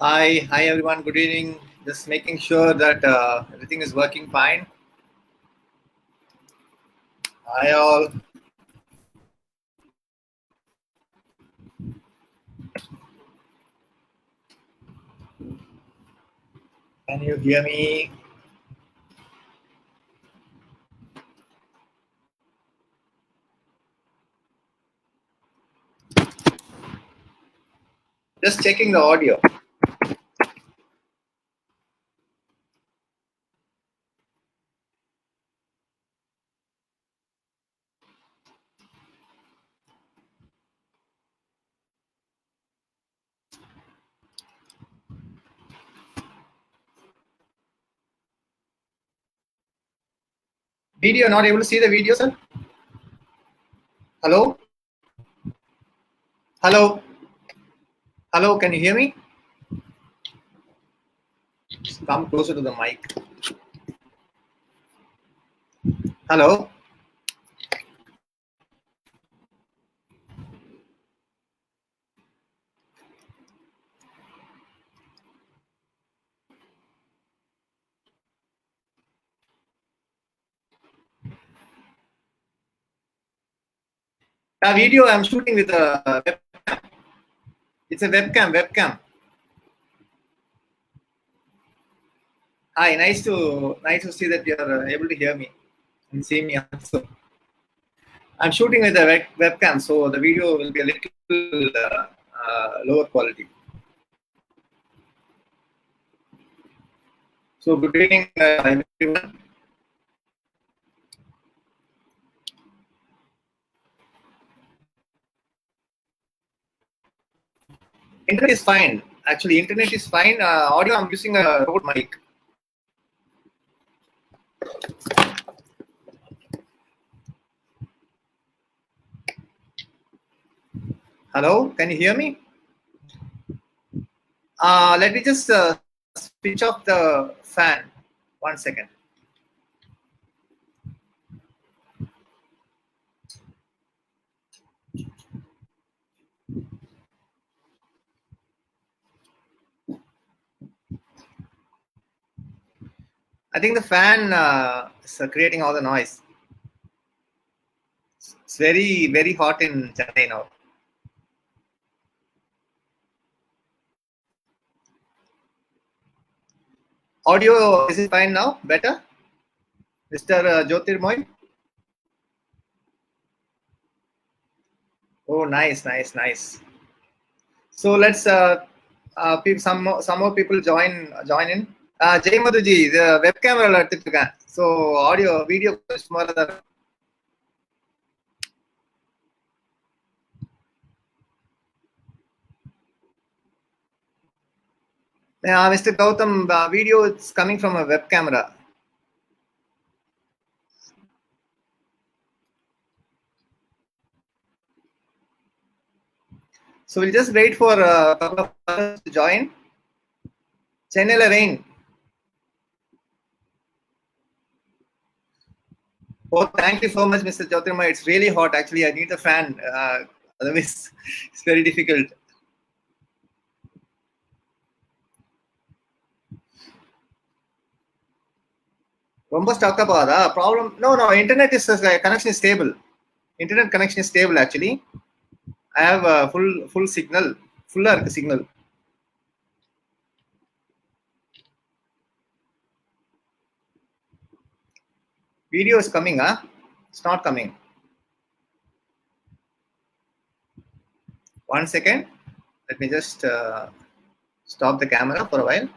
Hi everyone. Good evening. Just making sure that everything is working fine. Hi all. Can you hear me? Just checking the audio. Video, not able to see the video, sir? Hello? Hello? Hello, can you hear me? Just come closer to the mic. Hello? Video I'm shooting with a webcam. It's a webcam. Hi, nice to see that you're able to hear me and see me also. I'm shooting with a webcam, so the video will be a little lower quality. So good evening, everyone. Internet is fine. Actually, internet is fine. Audio, I'm using a Rode mic. Hello, can you hear me? Let me just switch off the fan. 1 second. I think the fan is creating all the noise. It's very hot in Chennai now. Audio, is it fine now? Better? Mr. Jyotirmoy? Oh, nice. So let's some more people join in. Jay Madhuji, the web camera எடுத்துட்டு so audio video சுமாரா தான் Mr. Gautam, video is coming from a web camera. So we'll just wait for a couple of others to join. Chennai rain. Oh, thank you so much, Mr. Jyotirma. It's really hot. Actually, I need a fan. Otherwise, it's very difficult. Romba stuck up problem. No, internet is connection is stable. Internet connection is stable actually. I have a full signal. Fuller signal. Video is coming, huh? It's not coming. 1 second. Let me just stop the camera for a while.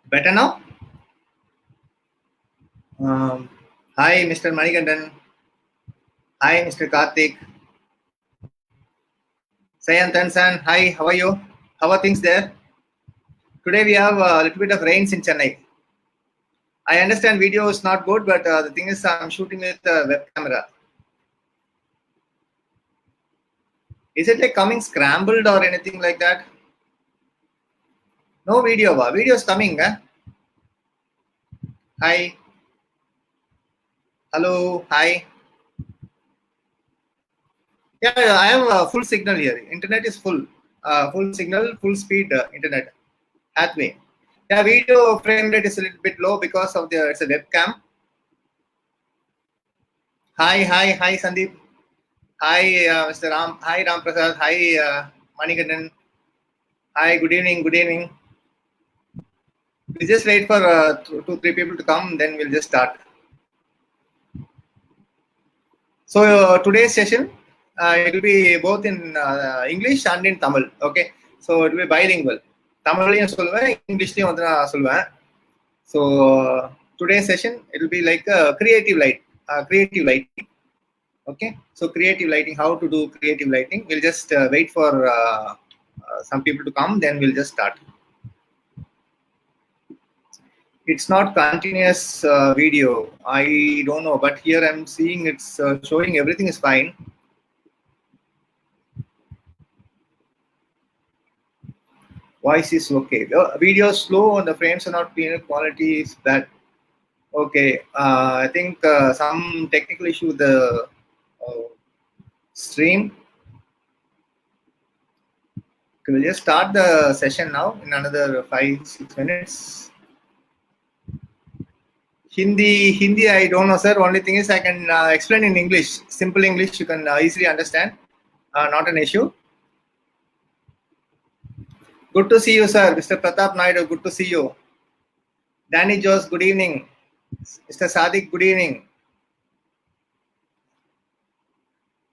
Better now? Hi, Mr. Manikandan. Hi, Mr. Karthik. Sayantan san, hi, how are you? How are things there? Today we have a little bit of rains in Chennai. I understand video is not good, but the thing is I'm shooting with web camera. Is it like coming scrambled or anything like that? No video, video is coming. Hi, hello, hi. Yeah, I have a full signal here. Internet is full. Full signal, full speed internet. Hathway. Yeah, video frame rate is a little bit low because of the it's a webcam. Hi, Sandeep. Hi, Mr. Ram. Hi, Ram Prasad. Hi, Manikandan. Hi, good evening. Good evening. We'll just wait for two, three people to come, then we'll just start. So today's session, it will be both in English and in Tamil. Okay, so it will be bilingual. Tamilலையும் சொல்லுவேன், இங்கிலீஷ்லயும் வந்து நான் சொல்லுவேன். So today's session, it will be like creative lighting. Okay, so creative lighting, how to do creative lighting. We'll just wait for some people to come, then we'll just start. It's not continuous video. I don't know, but here I'm seeing it's showing everything is fine. Voice is okay. Video is slow and the frames are not clear. Quality is bad. Okay, I think some technical issue with the stream. Okay, we'll just start the session now in another 5-6 minutes. Hindi, I don't know, sir. Only thing is I can explain in English. Simple English, you can easily understand. Not an issue. Good to see you, sir. Mr. Pratap Naidu, good to see you. Danny Jose, good evening. Mr. Sadiq, good evening.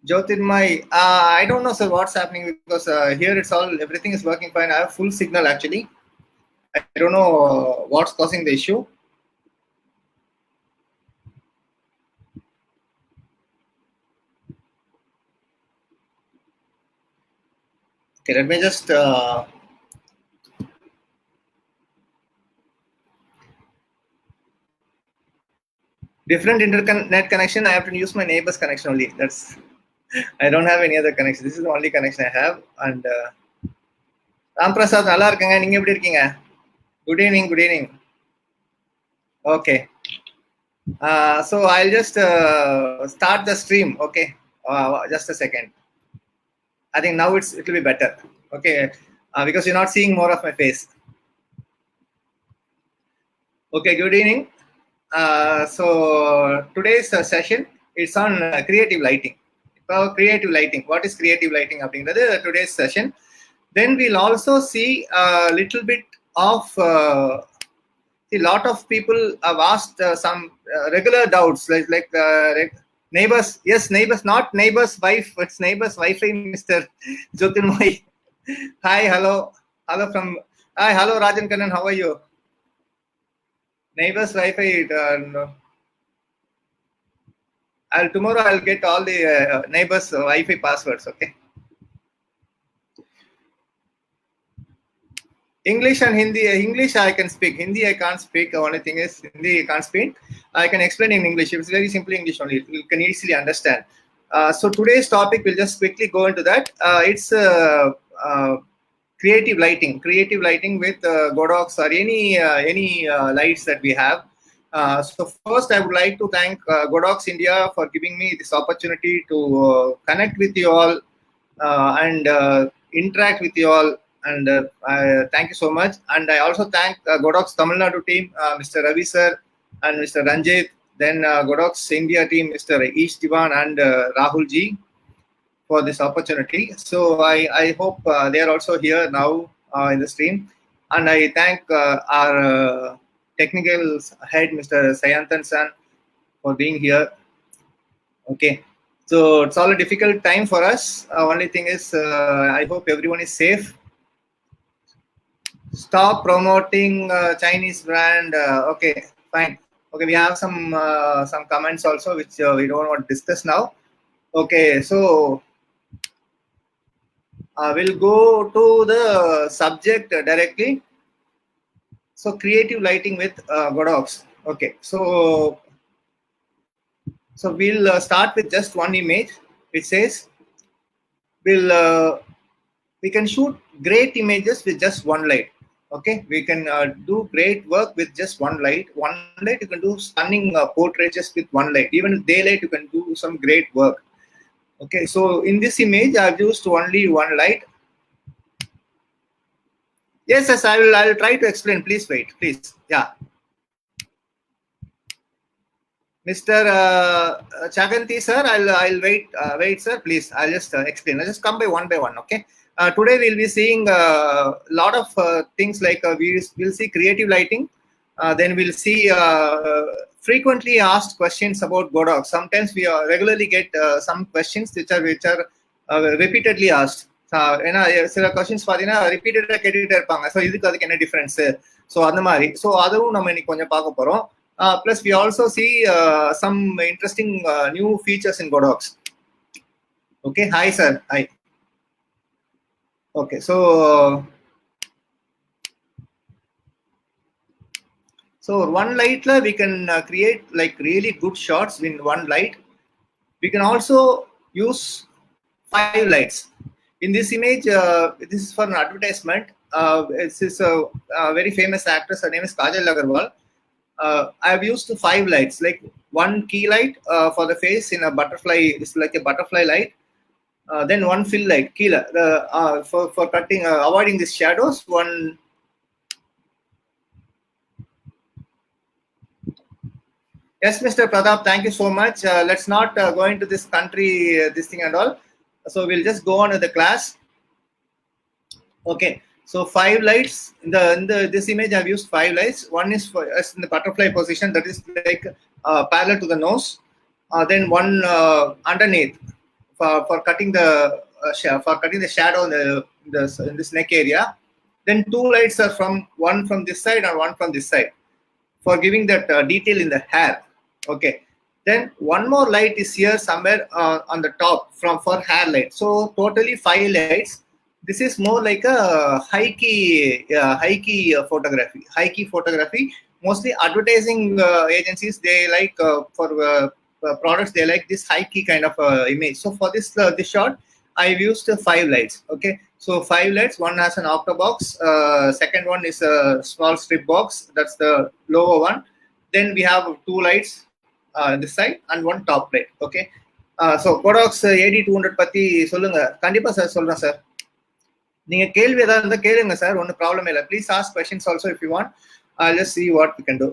Jyotirmai, I don't know, sir, what's happening because here it's all, everything is working fine. I have full signal actually. I don't know what's causing the issue. Okay, let me just different internet connection. I have to use my neighbor's connection only. That's I don't have any other connection. This is the only connection I have. And Ram Prasad, நல்லா இருக்கங்க. நீங்க எப்படி இருக்கீங்க? Good evening, good evening. Okay. So I'll just start the stream. Okay, just a second. I think now it will be better. Okay, because you're not seeing more of my face. Okay, good evening. So today's session is on creative lighting. Creative lighting. What is creative lighting? Today's session. Then we'll also see a little bit of. A lot of people have asked some regular doubts like neighbors. Yes, neighbors, not neighbor's wife. It's neighbor's Wi-Fi, Mr. Jyotirmai. Hi, hello from. Hi, hello Rajan Kannan. How are you? Neighbor's Wi-Fi. No. Tomorrow I'll get all the neighbors' Wi-Fi passwords. Okay. English and Hindi. English I can speak. Hindi I can't speak. The only thing is Hindi I can't speak. I can explain in English. It's very simple English only. You can easily understand. So today's topic, we'll just quickly go into that. It's creative lighting. Creative lighting with Godox or any lights that we have. So first, I would like to thank Godox India for giving me this opportunity to connect with you all and interact with you all. And thank you so much. And I also thank Godox Tamil Nadu team, Mr. Ravi sir and Mr. Ranjit. Then Godox India team, Mr. Ish Divan and Rahul ji for this opportunity. So I hope they are also here now in the stream. And I thank our technical head, Mr. Sayantan san, for being here. Okay. So it's all a difficult time for us. Only thing is, I hope everyone is safe. Stop promoting Chinese brand. Okay, fine. Okay, we have some comments also which we don't want to discuss now. Okay, so we'll go to the subject directly. So creative lighting with Godox. Okay, so we'll start with just one image which says we'll we can shoot great images with just one light. Okay, we can do great work with just one light you can do stunning portraits just with one light. Even with daylight you can do some great work. Okay, so in this image I've used only one light. Yes, I'll try to explain. Please wait, please. Yeah, Mr. Chaganti sir, I'll wait sir, please. I'll just explain. I'll just come by one. Okay. Today we'll be seeing a lot of things like we'll see creative lighting. Then we'll see frequently asked questions about Godox. Sometimes we regularly get some questions which are repeatedly asked. ஏன்னா சில questions பார்த்தீங்கன்னா ரிப்பீட்டடாக கேட்டுகிட்டே இருப்பாங்க. So இதுக்கு அதுக்கு என்ன difference, so அந்த மாதிரி. ஸோ அதுவும் நம்ம இன்னைக்கு கொஞ்சம் பார்க்க போகிறோம். Plus, we also see some interesting new features in Godox. Okay, hi sir. Hi. Okay, so one light we can create like really good shots in one light. We can also use 5 lights. In this image, this is for an advertisement. This is a very famous actress. Her name is Kajal Agarwal. I've used 5 lights, like one key light for the face in a butterfly. It's like a butterfly light. Then one fill light, key light, for cutting, avoiding these shadows. One. Yes, Mr. Pradap, thank you so much. Let's not go into this country, this thing and all. So we'll just go on with the class. Okay. So 5 lights in this image. I've used 5 lights. One is for us in the butterfly position, that is like parallel to the nose. Then one underneath for cutting the shadow in this neck area. Then 2 lights are one from this side and one from this side for giving that detail in the hair. Okay. Then one more light is here somewhere on the top for hair light. So totally 5 lights. This is more like a high key photography. Mostly advertising agencies, they like for products, they like this high key kind of image. So for this shot, I've used 5 lights. Okay, so 5 lights. One has an octa box. Second one is a small strip box. That's the lower one. Then we have 2 lights this side and one top light. Okay, so Godox AD200 பத்தி சொல்லுங்க. கண்டிப்பா sir சொல்றேன் sir. நீங்க கேள்வி ஏதாவது இருந்தா கேளுங்க sir, ஒன்றும் ப்ராப்ளம் இல்லை. Please ask questions also if you want. I'll just see what we can do.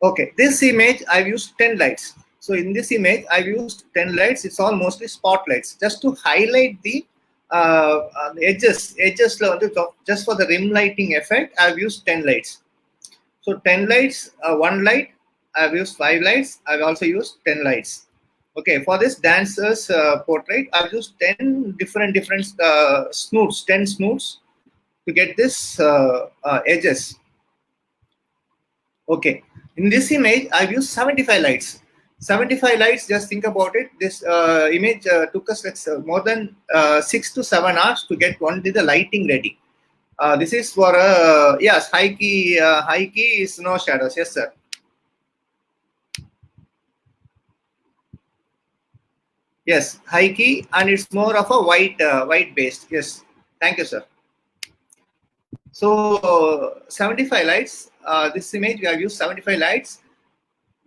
Okay, this image I've used 10 lights. So in this image I've used 10 lights. It's all mostly spotlights just to highlight the edges just for the rim lighting effect. I've used 10 lights. So 10 lights, 1 light. I've used 5 lights. I've also used 10 lights. Okay, for this dancer's portrait, I've used 10 different snoots, 10 snoots to get this edges. Okay, in this image, I've used 75 lights. 75 lights, just think about it. This image took us more than 6 to 7 hours to get only the lighting ready. This is for yes, high key is no shadows. Yes, sir. Yes, high key, and it's more of a white based. Yes, thank you, sir. So 75 lights. This image we have used 75 lights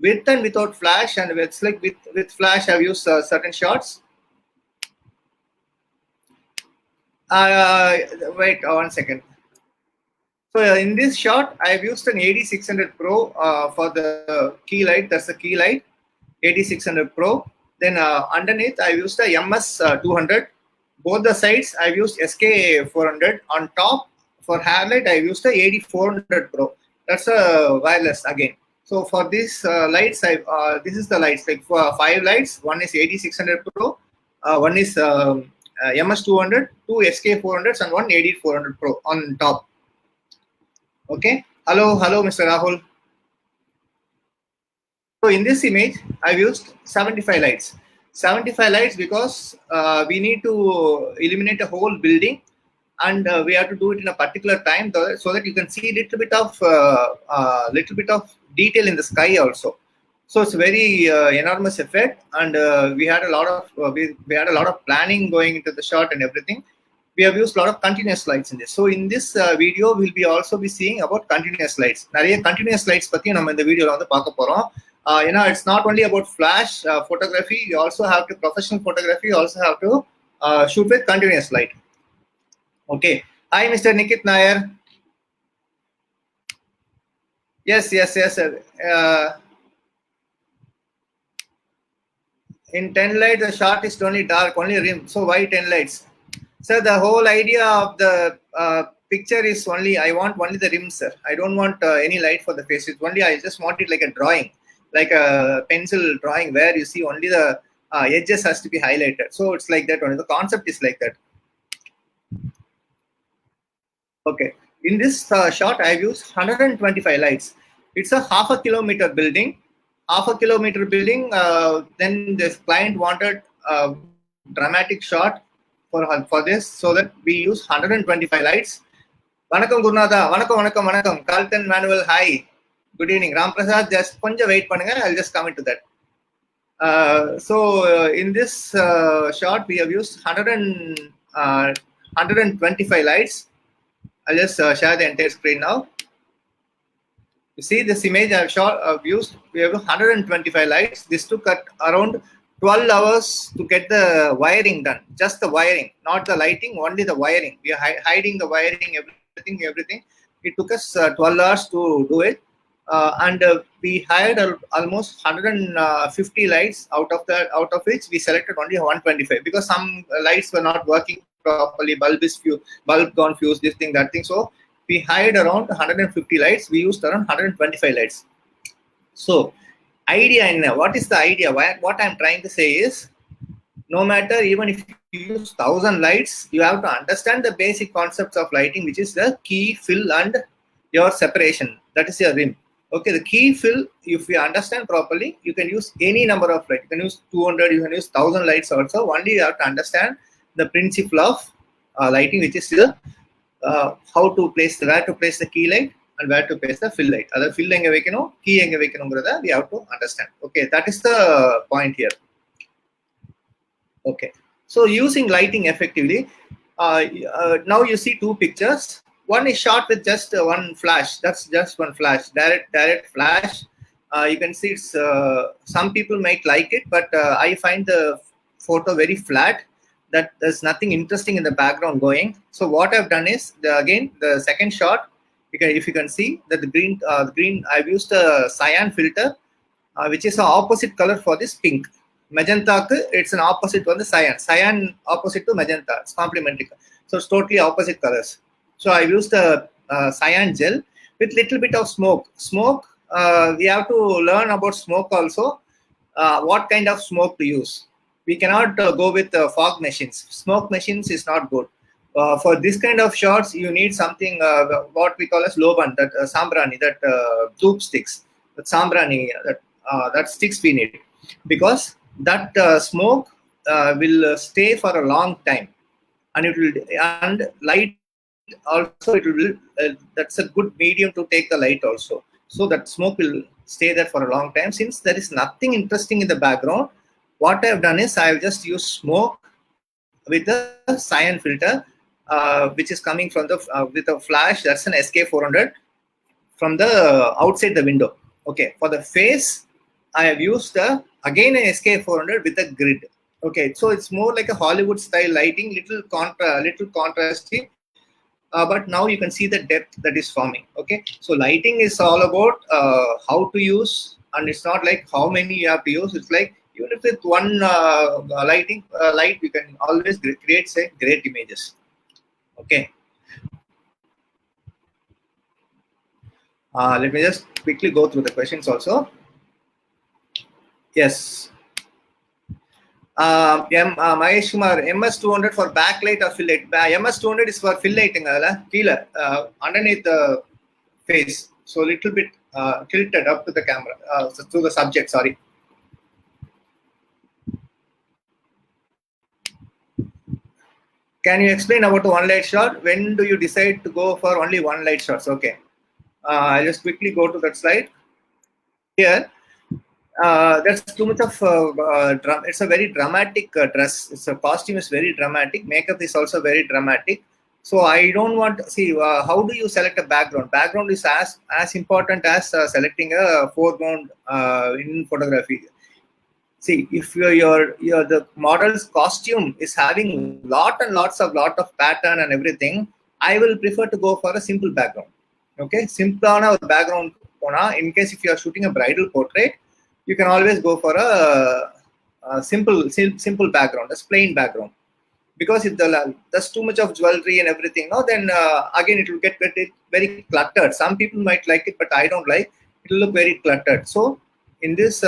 with and without flash, and it's like with flash I've used certain shots. Wait 1 second. So in this shot I've used an AD600 Pro for the key light. That's the key light, AD600 Pro. Then underneath I used a MS200. Both the sides I've used SK400. On top for hair light I've used a AD400 Pro. That's a wireless again. So for these lights, this is the lights, like for 5 lights. One is AD600 Pro, one is MS200, 2 SK400s, and one AD400 Pro on top. Okay. Hello, Mr. Rahul. So in this image, I've used 75 lights. 75 lights because we need to illuminate a whole building, and we have to do it in a particular time so that you can see little bit of detail in the sky also. So it's a very enormous effect, and we had a lot of we had a lot of planning going into the shot and everything. We have used a lot of continuous lights in this. So in this video, we'll be also be seeing about continuous lights. நிறைய continuous lights பத்தி நம்ம இந்த வீடியோல வந்து பார்க்க போறோம். It's not only about flash photography. You also have to professional photography. You also have to shoot with continuous light. Okay. Hi, Mr. Nikit Nair. Yes, sir. In 10 lights, the shot is only dark, only rim. So why 10 lights? Sir, the whole idea of the picture is only, I want only the rim, sir. I don't want any light for the face. It's only, I just want it like a drawing, like a pencil drawing where you see only the edges has to be highlighted. So it's like that only. The concept is like that. Okay. In this shot, I've used 125 lights. It's a half a kilometer building. Then this client wanted a dramatic shot for this, so that we use 125 lights. Vanakkam Gurunatha, vanakkam. Carlton Manuel, hi. Good evening. Ram Prasad, just konja wait pannunga. I'll just come into that. In this shot, we have used 125 lights. I'll just share the entire screen now. You see this image I've used. We have 125 lights. This took around 12 hours to get the wiring done. Just the wiring, not the lighting, only the wiring. We are hiding the wiring, everything. It took us 12 hours to do it. And we hired almost 150 lights, out of which we selected only 125 because some lights were not working properly. Bulb gone fuse, this thing, that thing. So we hired around 150 lights. We used around 125 lights. So idea in what is the idea? What I'm trying to say is, no matter, even if you use 1,000 lights, you have to understand the basic concepts of lighting, which is the key, fill, and your separation. That is your rim. Okay, the key, fill, if you understand properly, you can use any number of lights. You can use 200, you can use 1,000 lights also. Only you have to understand the principle of lighting, which is the where to place the key light and where to place the fill light. Other fill enga vekanum, key enga vekanumgradha we have to understand. Okay, that is the point here. Okay, so using lighting effectively, now you see two pictures. One is shot with just one flash. That's just one flash, direct flash. You can see it's some people might like it, but I find the photo very flat, that there's nothing interesting in the background going. So what I've done is, again, the second shot, if you can see that the green, I've used a cyan filter, which is an opposite color for this pink. Magenta, it's an opposite on the cyan opposite to magenta. It's complementary, so it's totally opposite colors. So I used a cyan gel with little bit of smoke. We have to learn about smoke also. What kind of smoke to use? We cannot go with fog machines. Smoke machines is not good. For this kind of shots, you need something what we call as loban, that sambrani, that tube sticks, that sambrani, that sticks we need, because that smoke will stay for a long time, and light also, it will that's a good medium to take the light also. So that smoke will stay there for a long time. Since there is nothing interesting in the background, what I have done is, I have just used smoke with a cyan filter, which is coming from the with a flash. That's an SK400 from the outside the window. Okay, for the face, I have used again an SK400 with a grid. Okay, so it's more like a Hollywood style lighting, little contrasty. But now you can see the depth that is forming. Okay, so lighting is all about how to use, and it's not like how many you have to use. It's like, even if with one light, you can always create, say, great images. Okay. Let me just quickly go through the questions also. Yes. Mahesh Kumar, MS200 for backlight or fill light? MS200 is for fill lighting, underneath the face. So little bit tilted up to the camera, to the subject, sorry. Can you explain about the one light shot? When do you decide to go for only one light shots? Okay. I'll just quickly go to that slide. Here, that's too much of it's a very dramatic dress. It's a costume is very dramatic. Makeup is also very dramatic. So I don't want to see how do you select a background. Background is as important as selecting a foreground in photography. See, if your the model's costume is having lot of pattern and everything, I will prefer to go for a simple background. Okay, simple background. In case if you are shooting a bridal portrait, you can always go for a simple background, a plain background. Because if there's too much of jewelry and everything, no, then again it will get very cluttered. Some people might like it, but I don't like. It will look very cluttered. So in this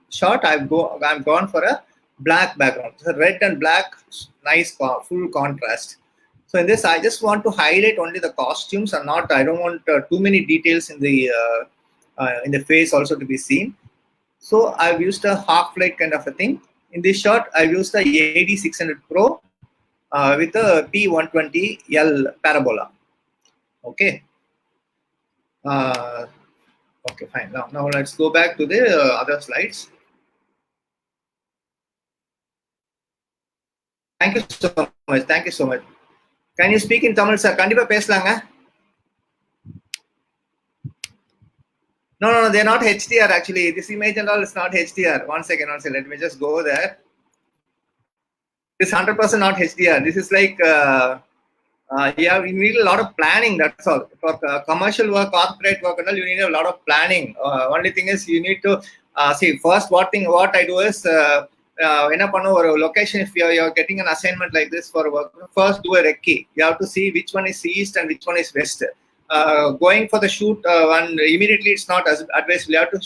shot, I'm gone for a black background. So red and black, nice full contrast. So in this, I just want to highlight only the costumes and not. I don't want too many details in the face also to be seen. So I've used a half light kind of a thing. In this shot, I've used the AD600 Pro with a P120L parabola. Okay. Okay, fine. Now let's go back to the other slides. Thank you so much. Thank you so much. Can you speak in Tamil, sir? Kandipa peslanga? No, they're not HDR actually. This image and all is not HDR. One second. Let me just go there. This 100% not HDR. This is like you need a lot of planning. That's all. For commercial work, corporate work, and all, you need a lot of planning. Only thing is you need to see first. What I do is when up on a location, if you're getting an assignment like this for work, first do a recce. You have to see which one is east and which one is west. Going for the shoot and immediately it's not as advisable. You have to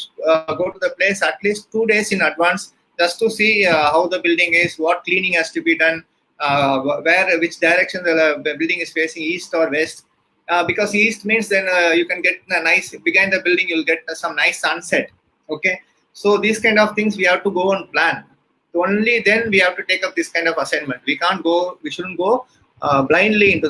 go to the place at least 2 days in advance just to see how the building is, what cleaning has to be done, which direction the building is facing, east or west. Because east means then you can get a nice behind the building, you'll get some nice sunset. Okay, so these kind of things we have to go and plan. Only then we have to take up this kind of assignment. We shouldn't go blindly into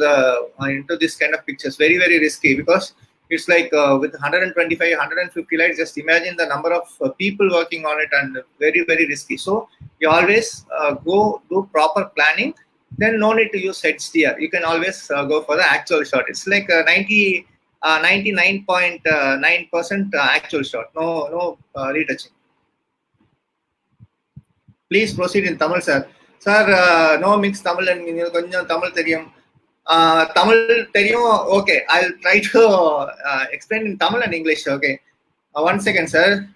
this kind of pictures. Very risky, because it's like with 125 150 lights, just imagine the number of people working on it, and very risky. So you always go do proper planning, then no need to use HDR. You can always go for the actual shot. It's like 99.9% actual shot, no retouching. Please proceed in Tamil, sir. Sir, no mix Tamil and Tamil theriyum. Tamil theriyum. Okay, I'll try to explain in Tamil and English. Okay, 1 second, sir.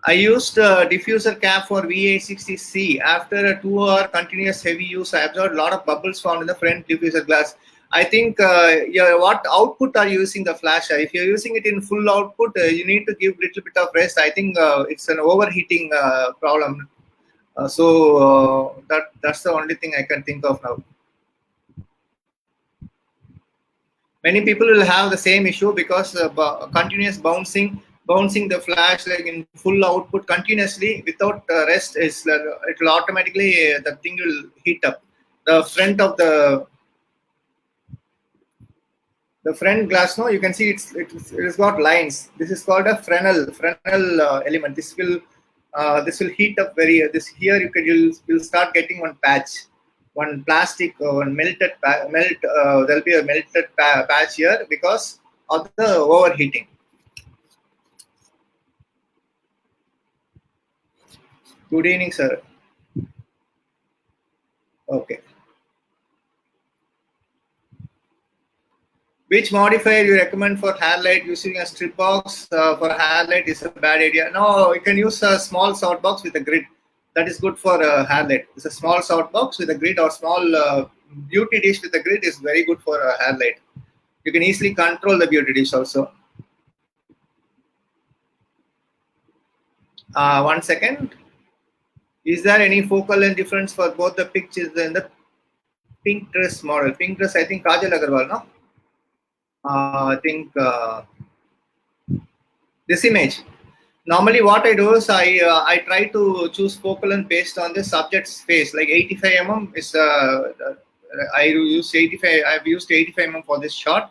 I used a diffuser cap for V860C. After a 2-hour continuous heavy use, I absorbed a lot of bubbles found in the front diffuser glass. I think what output are you using the flash? If you're using it in full output, you need to give a little bit of rest. I think it's an overheating problem. That's the only thing I can think of now. Many people will have the same issue because continuous bouncing the flash like in full output continuously without rest is it will automatically the thing will heat up. The front of the front glass, no, you can see it's got lines. This is called a Fresnel element. This will heat up you'll start getting one patch, one plastic, one melted there'll be a melted patch here because of the overheating. Good evening, sir. Okay. Which modifier you recommend for hair light? Using a strip box for hair light is a bad idea. No, you can use a small soft box with a grid. That is good for hair light. It's a small soft box with a grid, or small beauty dish with a grid is very good for hair light. You can easily control the beauty dish also. 1 second. Is there any focal length difference for both the pictures and the pink dress model. Pink dress, I think Kajal Agarwal, no? I think this image. Normally, what I do is I try to choose focal length based on the subject's face. Like 85 mm is I use 85. I've used 85 mm for this shot.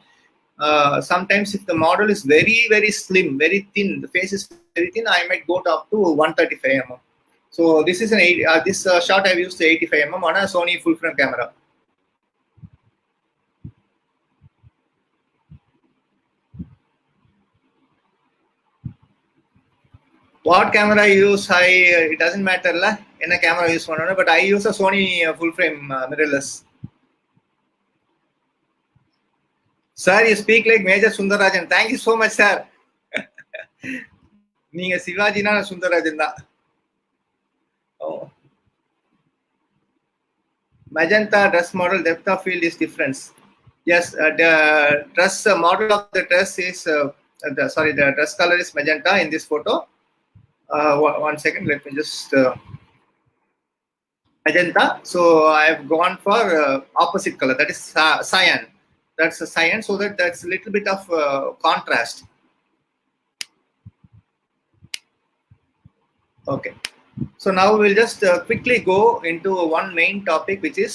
Sometimes if the model is very slim, very thin, the face is very thin, I might go up to 135 mm. So this is this shot I've used 85 mm on a Sony full frame camera. What camera I use, it doesn't matter la. In a camera I use one, but I use a Sony full frame mirrorless. Sir, you speak like Major Sundarajan. Thank you so much, sir. நீங்க சிவாஜினா சுந்தரராஜன் தான். Oh. Magenta dress model depth of field is different. Yes, the dress model of the dress is the dress color is magenta in this photo. One second, let me just magenta. So I have gone for opposite color, that is cyan. That's a cyan, so that's a little bit of contrast. Okay, so now we'll just quickly go into one main topic, which is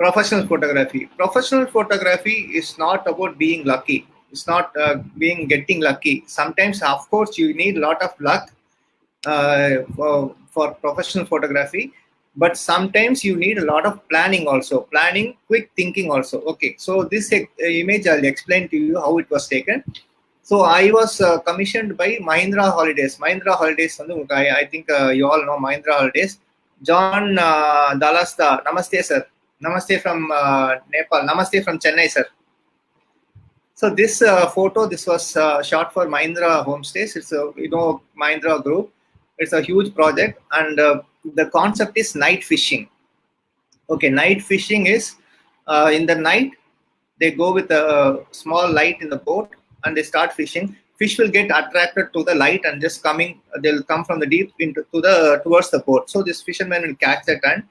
professional photography. Professional photography is not about being lucky. It's not getting lucky. Sometimes, of course, you need a lot of luck for professional photography, but sometimes you need a lot of planning also. Planning, quick thinking also. Okay, so this image I'll explain to you how it was taken. So I was commissioned by Mahindra Holidays. Mahindra Holidays, I think you all know Mahindra Holidays. John Dalasta, namaste sir. Namaste from Nepal. Namaste from Chennai, sir. So this photo, this was shot for Mahindra Homestays. It's a Mahindra group. It's a huge project, and the concept is night fishing. Okay, night fishing is in the night they go with a small light in the boat and they start fishing. Fish will get attracted to the light and just they'll come from the deep towards the boat. So this fisherman will catch that and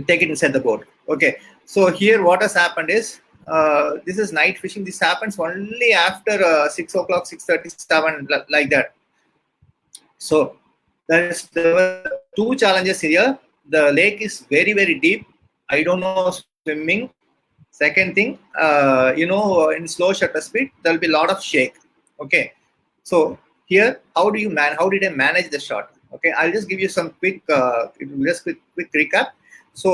take it inside the boat. Okay, so here what has happened is this is night fishing. This happens only after 6 o'clock, 6:37, like that. So there were two challenges here. The lake is very deep. I don't know swimming. Second thing, in slow shutter speed, there'll be a lot of shake. Okay, so here, how did I manage the shot? Okay, I'll just give you some quick recap. So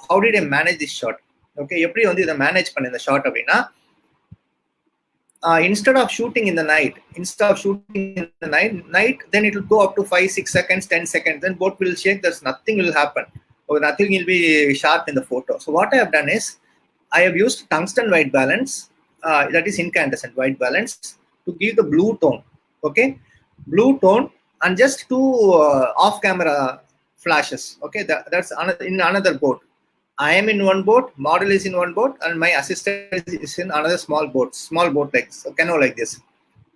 how did I manage this shot? Okay, எப்படி வந்து இதை manage பண்ண இந்த shot அப்படின்னா, instead of shooting in the night, then it will go up to 5, 6 seconds, 10 seconds. Then boat will shake. There's nothing will happen, or nothing will be sharp in the photo. So what I have done is, I have used tungsten white balance, that is incandescent white balance, to give the blue tone. Okay, blue tone, and just two off-camera flashes. Okay, that's in another boat. I am in one boat, model is in one boat, and my assistant is in another small boat like canoe like this.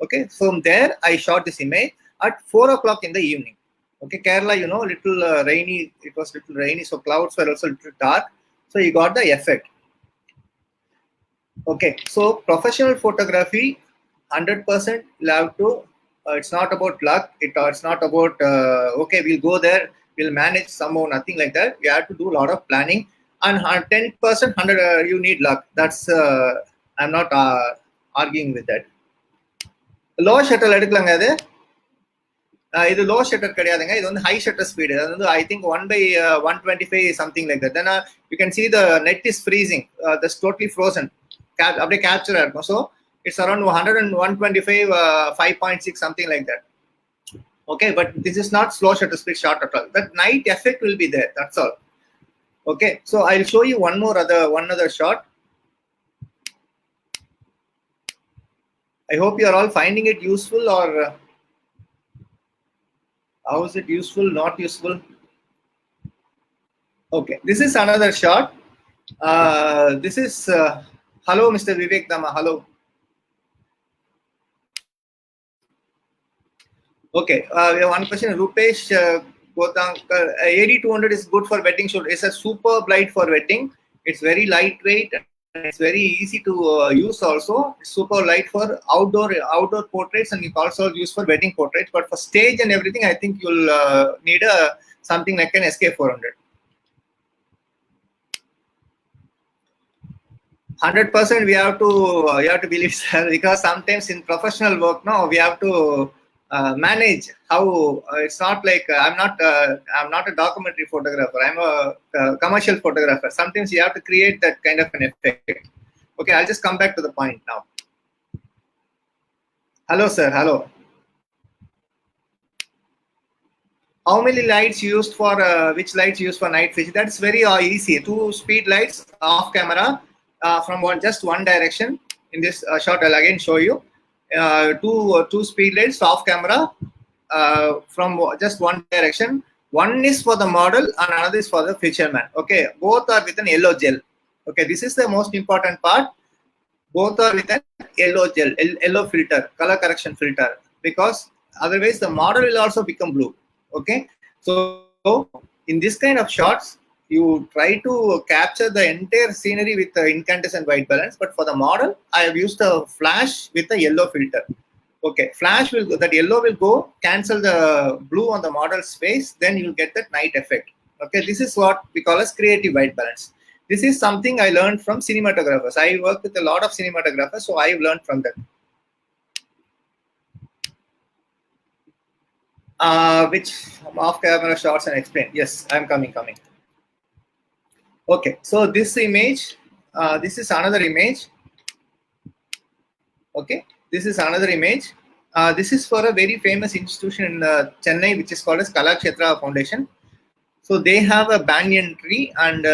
Okay, from there I shot this image at 4 o'clock in the evening. Okay, Kerala, little rainy. It was little rainy, so clouds were also little dark. So you got the effect. Okay, so professional photography, 100% you'll have to. It's not about luck. It's not about okay, we'll go there, we'll manage somehow. Nothing like that. We have to do a lot of planning. And 10%, 100, you need luck. That's I'm not arguing with that. Low shutter எடுக்கலாங்க அது. இது low shutter கிடையாதுங்க. இது வந்து high shutter speed. அது வந்து I think 1/125 something like that. Then you can see the net is freezing. That's totally frozen. அப்படியே capture இருக்கும். So it's around 100 and 125, 5.6 something like that. Okay, but this is not slow shutter speed shot at all. That night effect will be there. That's all. Okay, so I'll show you one other shot. I hope you are all finding it useful, or how is it useful, not useful? Okay, this is another shot. This is hello, Mr. Vivek Dama. Hello. Okay, we have one question. Rupesh AD200 is good for wedding shoot. It's a superb light for wedding. It's very lightweight and it's very easy to use also. It's super light for outdoor portraits, and you can also use for wedding portraits. But for stage and everything, I think you'll need something like an SK400. 100% we have to believe, sir, because sometimes in professional work now we have to manage how it's not like I'm not a documentary photographer. I'm a commercial photographer. Sometimes you have to create that kind of an effect. Okay, I'll just come back to the point now. Hello, sir. Hello. How many lights used for which lights used for night fishing? That's very easy. 2 speed lights off camera from just one direction. In this shot, I'll again show you. Two speed lights off camera from just one direction. One is for the model and another is for the fisherman. Okay, both are with an yellow gel. Okay, this is the most important part. Both are with an yellow gel, yellow filter, color correction filter, because otherwise the model will also become blue. Okay, so in this kind of shots, you try to capture the entire scenery with the incandescent white balance, but for the model, I have used a flash with a yellow filter. Okay, flash will go, that yellow will go, cancel the blue on the model's face, then you'll get that night effect. Okay, this is what we call as creative white balance. This is something I learned from cinematographers. I work with a lot of cinematographers, so I've learned from them. Which off-camera shots and explain. Yes, I'm coming. Okay, so this image, this is another image. Okay, this is another image. This is for a very famous institution in Chennai, which is called as Kalakshetra Foundation. So they have a banyan tree, and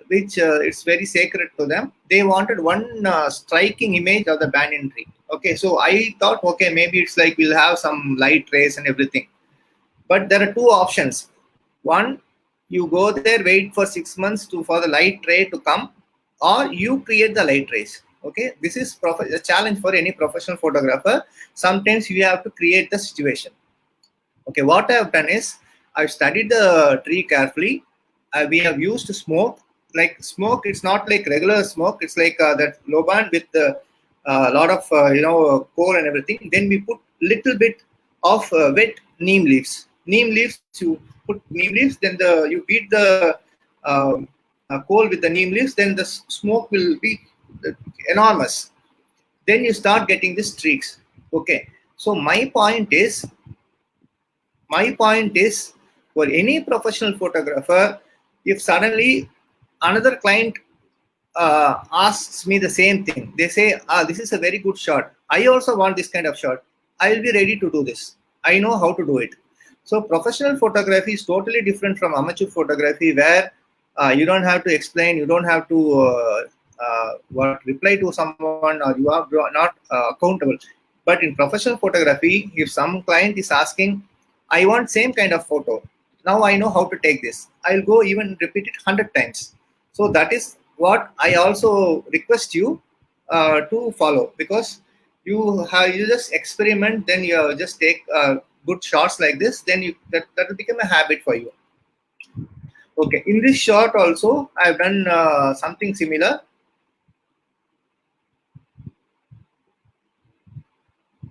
which it's very sacred to them. They wanted one striking image of the banyan tree. Okay, so I thought, okay, maybe it's like we'll have some light rays and everything. But there are two options. One, you go there, wait for 6 months for the light ray to come, or you create the light rays. Okay, this is a challenge for any professional photographer. Sometimes you have to create the situation. Okay, what I have done is I've studied the tree carefully. We have used smoke. Like smoke, it's not like regular smoke. It's like that loban with a lot of coal and everything. Then we put little bit of wet neem leaves. Neem leaves, you put neem leaves, then you beat the coal with the neem leaves, then the smoke will be enormous. Then you start getting the streaks. Okay, so my point is for any professional photographer, if suddenly another client asks me the same thing, they say, this is a very good shot, I also want this kind of shot, I will be ready to do this. I know how to do it. So professional photography is totally different from amateur photography, where you don't have to explain, you don't have to reply to someone, or you are not accountable. But in professional photography, if some client is asking, I want same kind of photo, now I know how to take this, I'll go even repeat it 100 times. So that is what I also request you to follow, because you just experiment, then you just take good shots like this, then that will become a habit for you. Okay, in this shot also I've done something similar.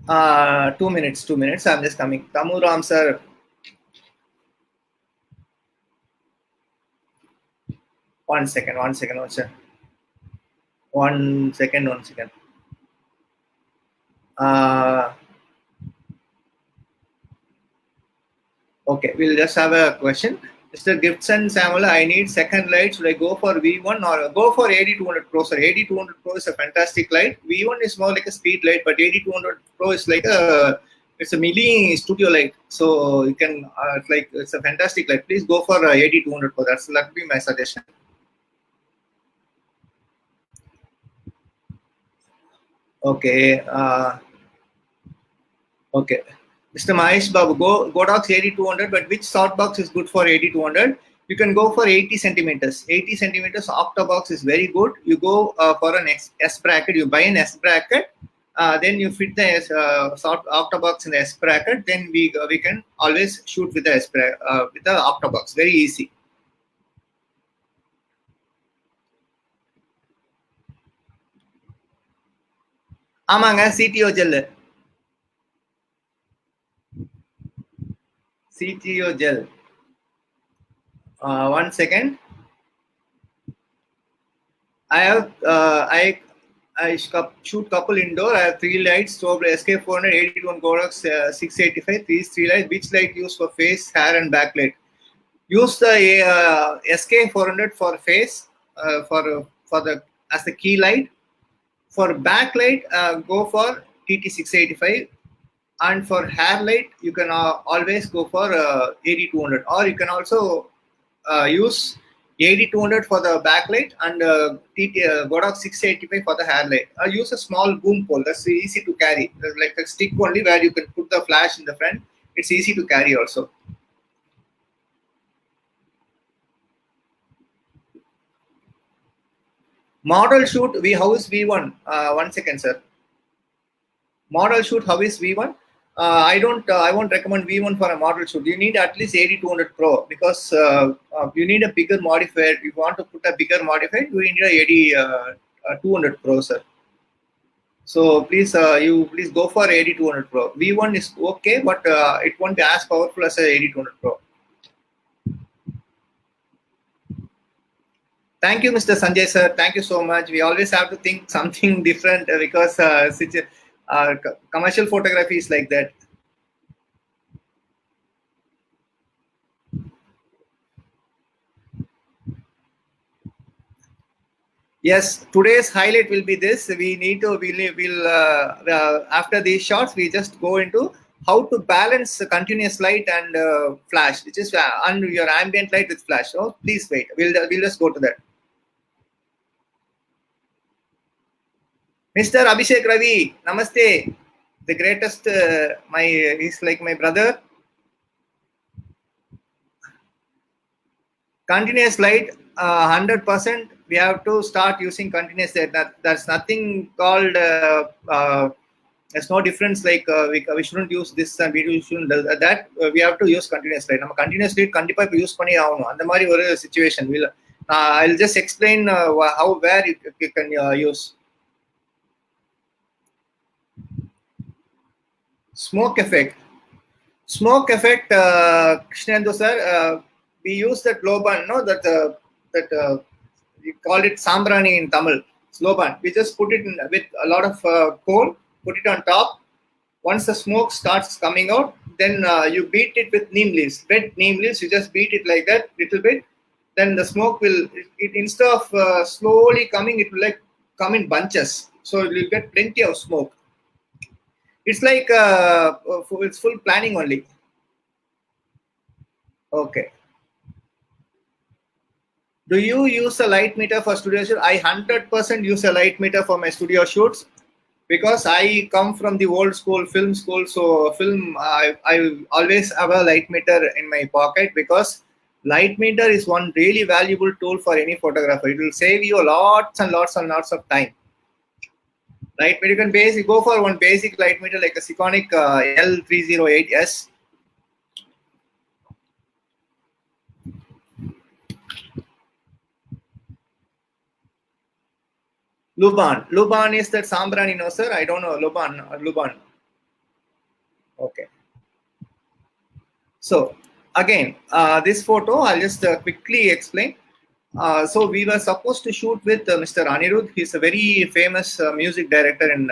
2 minutes. I'm just coming. Tamuram sir. One second. Okay, we'll just have a question. Mr. Gibson Samuel, I need second light. Should I go for V1 or go for AD200 Pro? Sir, AD200 Pro is a fantastic light. V1 is more like a speed light, but AD200 Pro is like it's a mini studio light. So you can it's a fantastic light. Please go for AD200 Pro. That will be my suggestion. Okay. Okay. Mr. Mahesh Babu, Godox AD200, but which softbox is good for AD200? You can go for 80 centimeters. 80 centimeters octobox is very good. You go for an S bracket. You buy an S bracket, then you fit the sort octabox in the S bracket. Then we can always shoot with the with the octabox. Very easy. ஆமாங்க CTO gel. CTO gel. 1 second. I have I shoot couple indoor. I have 3 lights, strobe SK400, 81 Godox 685. These 3 lights. Which light used for face, hair, and backlight? Use the SK400 for face, for the as the key light. For backlight, go for TT685, and for hair light, you can always go for 8200, or you can also use 8200 for the backlight and Godox 685 for the hair light. Use a small boom pole. That's easy to carry. There's like a stick only where you can put the flash in the front. It's easy to carry also. Model shoot, how is V1? 1 second, sir. Model shoot, how is V1? I won't recommend V1 for a model shoot. You need at least 8200 Pro, because you need a bigger modifier. If you want to put a bigger modifier, you need a 8200 Pro, sir. So please, please go for 8200 Pro. V1 is okay, but it won't be as powerful as a 8200 Pro. Thank you, Mr. Sanjay, sir. Thank you so much. We always have to think something different, because commercial photography is like that. Yes, today's highlight will be this. We need to, after these shots, we just go into how to balance continuous light and flash, which is and your ambient light with flash. So please wait. We'll just go to that. Mr. Abhishek Ravi, namaste. The greatest, he's like my brother. Continuous light, 100%. We have to start using continuous light. There's nothing called. There's no difference. Like we shouldn't use this and we shouldn't do that. We have to use continuous light. நம்ம continuous light கண்டிப்பா இப்ப use பண்ணி ஆகணும். அந்த மாதிரி ஒரு situation. I'll just explain where you can use. Smoke effect. Smoke effect, Krishnendu sir, we use that loban, no? That we call it sambrani in Tamil. Sloban. We just put it in with a lot of coal, put it on top. Once the smoke starts coming out, then you beat it with neem leaves. Wet neem leaves, you just beat it like that, little bit. Then the smoke will, instead of slowly coming, it will like come in bunches. So you will get plenty of smoke. It's like it's full planning only. Okay. Do you use a light meter for studio shoot? I 100% use a light meter for my studio shoots, because I come from the old school film school. So film, I always have a light meter in my pocket, because light meter is one really valuable tool for any photographer. It will save you lots and lots and lots of time. Light meter, you can go for one basic light meter like a Sikonic L308S. Luban is that sambrani, no sir? I don't know. Luban. Okay. So again, this photo, I'll just quickly explain. So we were supposed to shoot with Mr. Anirudh. He's a very famous music director in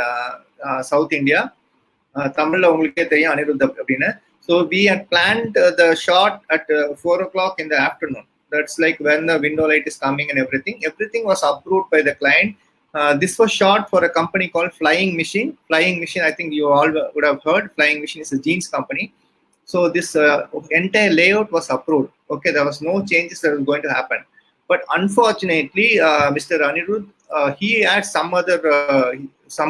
South India. Tamil ungalke theriyum Anirudh appadina. So we had planned the shot at 4 o'clock in the afternoon. That's like when the window light is coming and everything. Everything was approved by the client. This was shot for a company called Flying Machine. Flying Machine, I think you all would have heard. Flying Machine is a jeans company. So this entire layout was approved. Okay, there was no changes that was going to happen. But unfortunately, Mr. Anirudh, he had some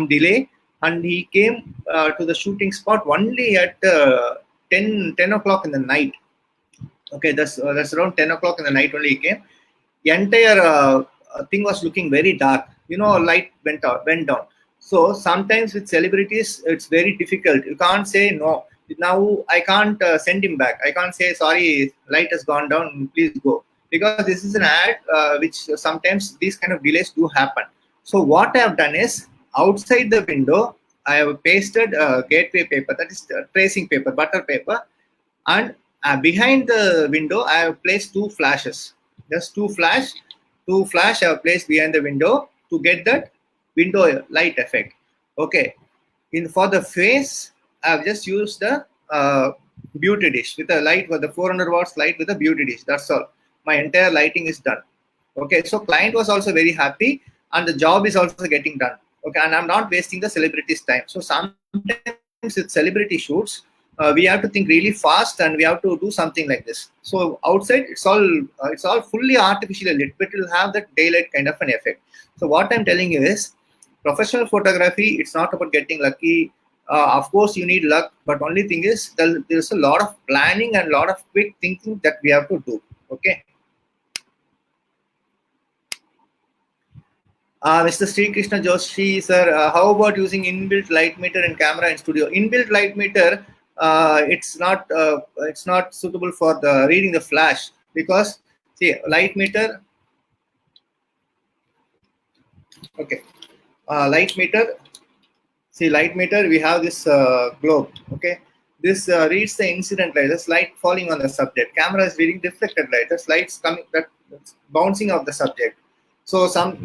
delay, and he came to the shooting spot only at 10 o'clock in the night. Okay, that's around 10 o'clock in the night only he came. The entire thing was looking very dark. Light went down. So sometimes with celebrities, it's very difficult. You can't say no. Now I can't send him back. I can't say sorry, light has gone down, please go, because this is an ad which sometimes these kind of delays do happen. So what I have done is outside the window, I have pasted gateway paper, that is tracing paper, butter paper, and behind the window I have placed two flashes. Just two flash I have placed behind the window to get that window light effect. Okay. In for the face, I have just used the beauty dish with a light, with the 400 watts light with a beauty dish. That's all. My entire lighting is done. Okay, so client was also very happy, and the job is also getting done. Okay, and I'm not wasting the celebrity's time. So sometimes with celebrity shoots, we have to think really fast, and we have to do something like this. So outside, it's all fully artificially lit, but it will have that daylight kind of an effect. So what I'm telling you is, professional photography, it's not about getting lucky. Of course, you need luck, but only thing is there's a lot of planning and a lot of quick thinking that we have to do. Okay. Mr. Sri Krishna Joshi, sir, how about using inbuilt light meter and camera in studio? Inbuilt light meter, it's not suitable for the reading the flash, because see, light meter. Okay, light meter. See, light meter, we have this globe. Okay, this reads the incident light. That's light falling on the subject. Camera is reading reflected light. That's lights coming, that's bouncing off the subject. So some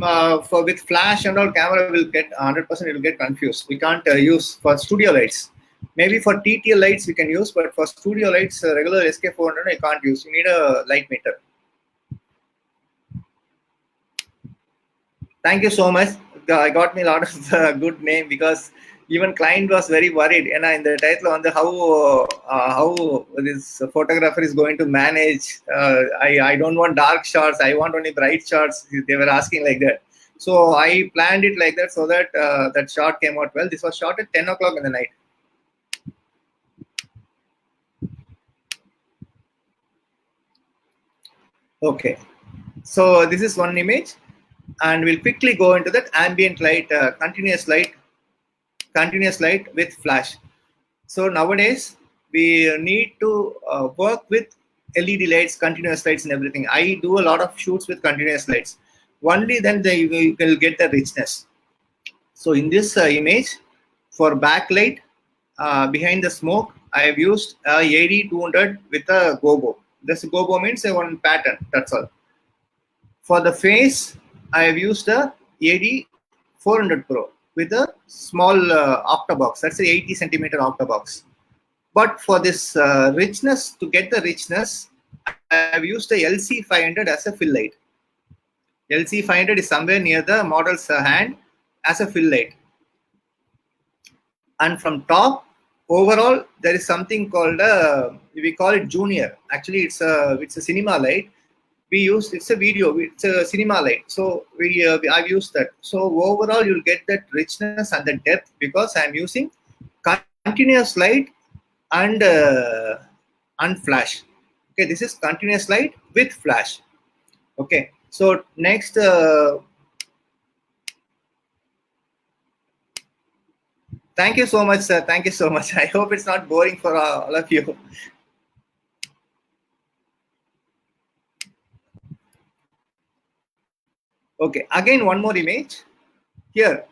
for with flash and all, camera will get 100%. It will get confused. We can't use for studio lights. Maybe for TTL lights we can use, but for studio lights, regular SK400, I can't use. You need a light meter. Thank you so much. I got me a lot of good name, because even client was very worried. And in the title on the how this photographer is going to manage. I don't want dark shots. I want only bright shots. They were asking like that. So I planned it like that so that that shot came out well. This was shot at 10 o'clock in the night. Okay. So this is one image, and we'll quickly go into that ambient light, continuous light with flash. So nowadays we need to work with LED lights, continuous lights, and everything. I do a lot of shoots with continuous lights. Only then you will get the richness. So in this image, for backlight behind the smoke, I have used AD200 with a gobo. This gobo means one pattern. That's all. For the face, I have used a AD400 Pro with a small octabox. That's a 80 centimeter octabox. But for this richness, to get the richness, I have used a LC500 as a fill light. LC500 is somewhere near the model's hand as a fill light. And from top, overall, there is something called we call it junior. Actually, it's a cinema light. It's a video, it's a cinema light. So I've used that. So overall, you'll get that richness and the depth, because I'm using continuous light and flash. Okay, this is continuous light with flash. Okay, so next. Thank you so much, sir. Thank you so much. I hope it's not boring for all of you. Okay, again, one more image. Here,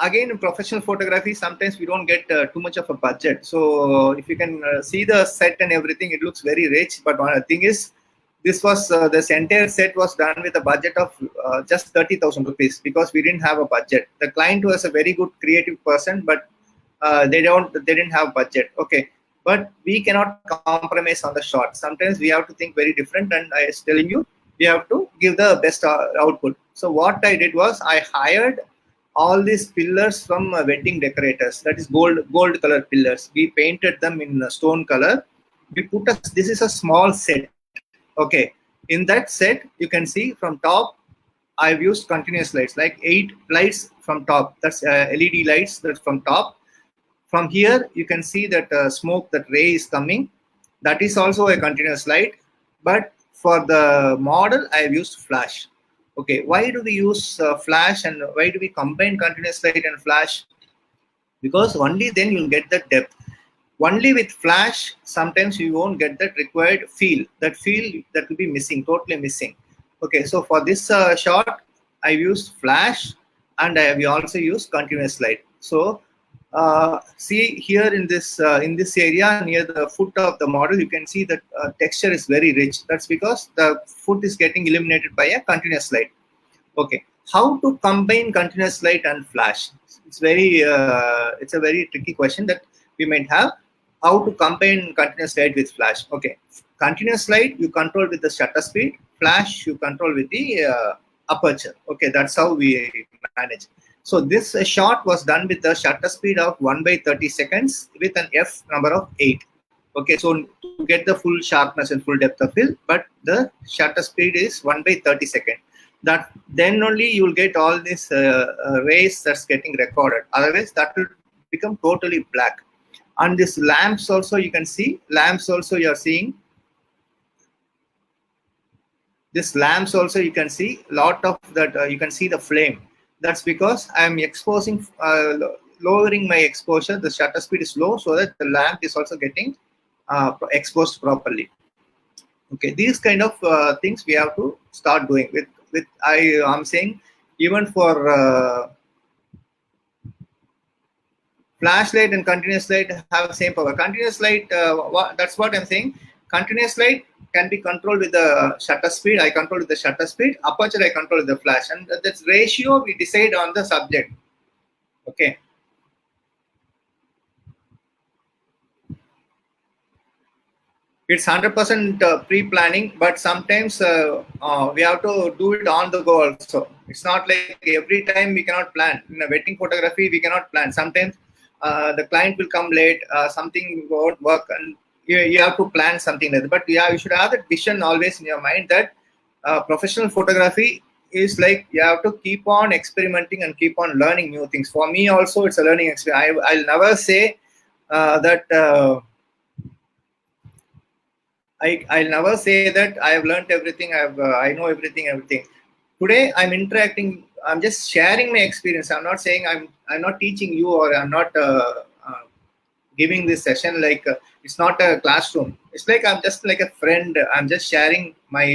again, in professional photography, sometimes we don't get too much of a budget. So if you can see the set and everything, it looks very rich. But one thing is, this entire set was done with a budget of just 30,000 rupees, because we didn't have a budget. The client was a very good creative person, but they didn't have budget. Okay, but we cannot compromise on the shot. Sometimes we have to think very different, and I was telling you, we have to give the best output. So what I did was, I hired all these pillars from wedding decorators. That is gold color pillars. We painted them in stone color. This is a small set. Okay, in that set you can see from top, I've used continuous lights, like 8 lights from top. That's LED lights. That's from top. From here you can see that smoke, that ray is coming. That is also a continuous light. But for the model, I have used flash. Okay, why do we use flash, and why do we combine continuous light and flash? because only then you'll get the depth. Only with flash, sometimes you won't get that required feel. That feel that will be missing, totally missing. Okay, so for this shot, I used flash, and we also use continuous light. So see here in this area near the foot of the model, you can see that texture is very rich. That's because the foot is getting illuminated by a continuous light. Okay, how to combine continuous light and flash? It's a very tricky question that we might have. How to combine continuous light with flash? Okay, continuous light you control with the shutter speed, flash you control with the aperture. Okay, that's how we manage. So this shot was done with the shutter speed of 1/30 seconds with an f number of 8. Okay, so to get the full sharpness and full depth of field, but the shutter speed is 1/32. That then only you will get all these rays that's getting recorded. Otherwise, that will become totally black. And this lamps also, you can see lamps also you are seeing. This lamps also you can see lot of that. You can see the flame. That's because I am exposing, lowering my exposure. The shutter speed is low, so that the lamp is also getting exposed properly. Okay, these kind of things we have to start doing with. I'm saying even for flashlight and continuous light have the same power. Continuous light, that's what I'm saying. Continuous light can be controlled with the shutter speed. I control with the shutter speed. Aperture I control with the flash, and that ratio we decide on the subject. Okay. It's 100% pre-planning, but sometimes we have to do it on the go also. It's not like every time we cannot plan. In a wedding photography, we cannot plan. Sometimes the client will come late, something won't work, and you have to plan something like that. But yeah, you should have that vision always in your mind that professional photography is like you have to keep on experimenting and keep on learning new things. For me also, it's a learning experience. I'll never say that I'll never say that I have learned everything. I know everything. Today I'm interacting. I'm just sharing my experience. I'm not saying I'm not teaching you, or I'm not giving this session like it's not a classroom. It's like I'm just like a friend. I'm just sharing my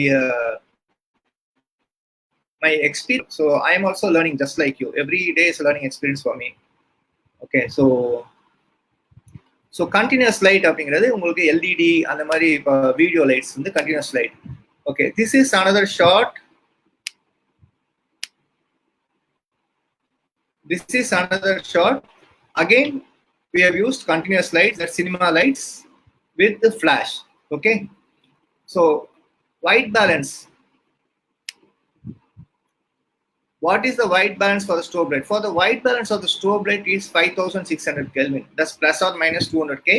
my experience. So I am also learning just like you. Every day is a learning experience for me. Okay, so continuous light அப்படிங்கிறது உங்களுக்கு LED அந்த மாதிரி video lights வந்து continuous light. Okay, this is another shot. This is another shot. Again, we have used continuous lights, that cinema lights with the flash. Okay, so white balance. What is the white balance for the strobe light? For the white balance of the strobe light is 5600 Kelvin. That's plus or minus 200 K.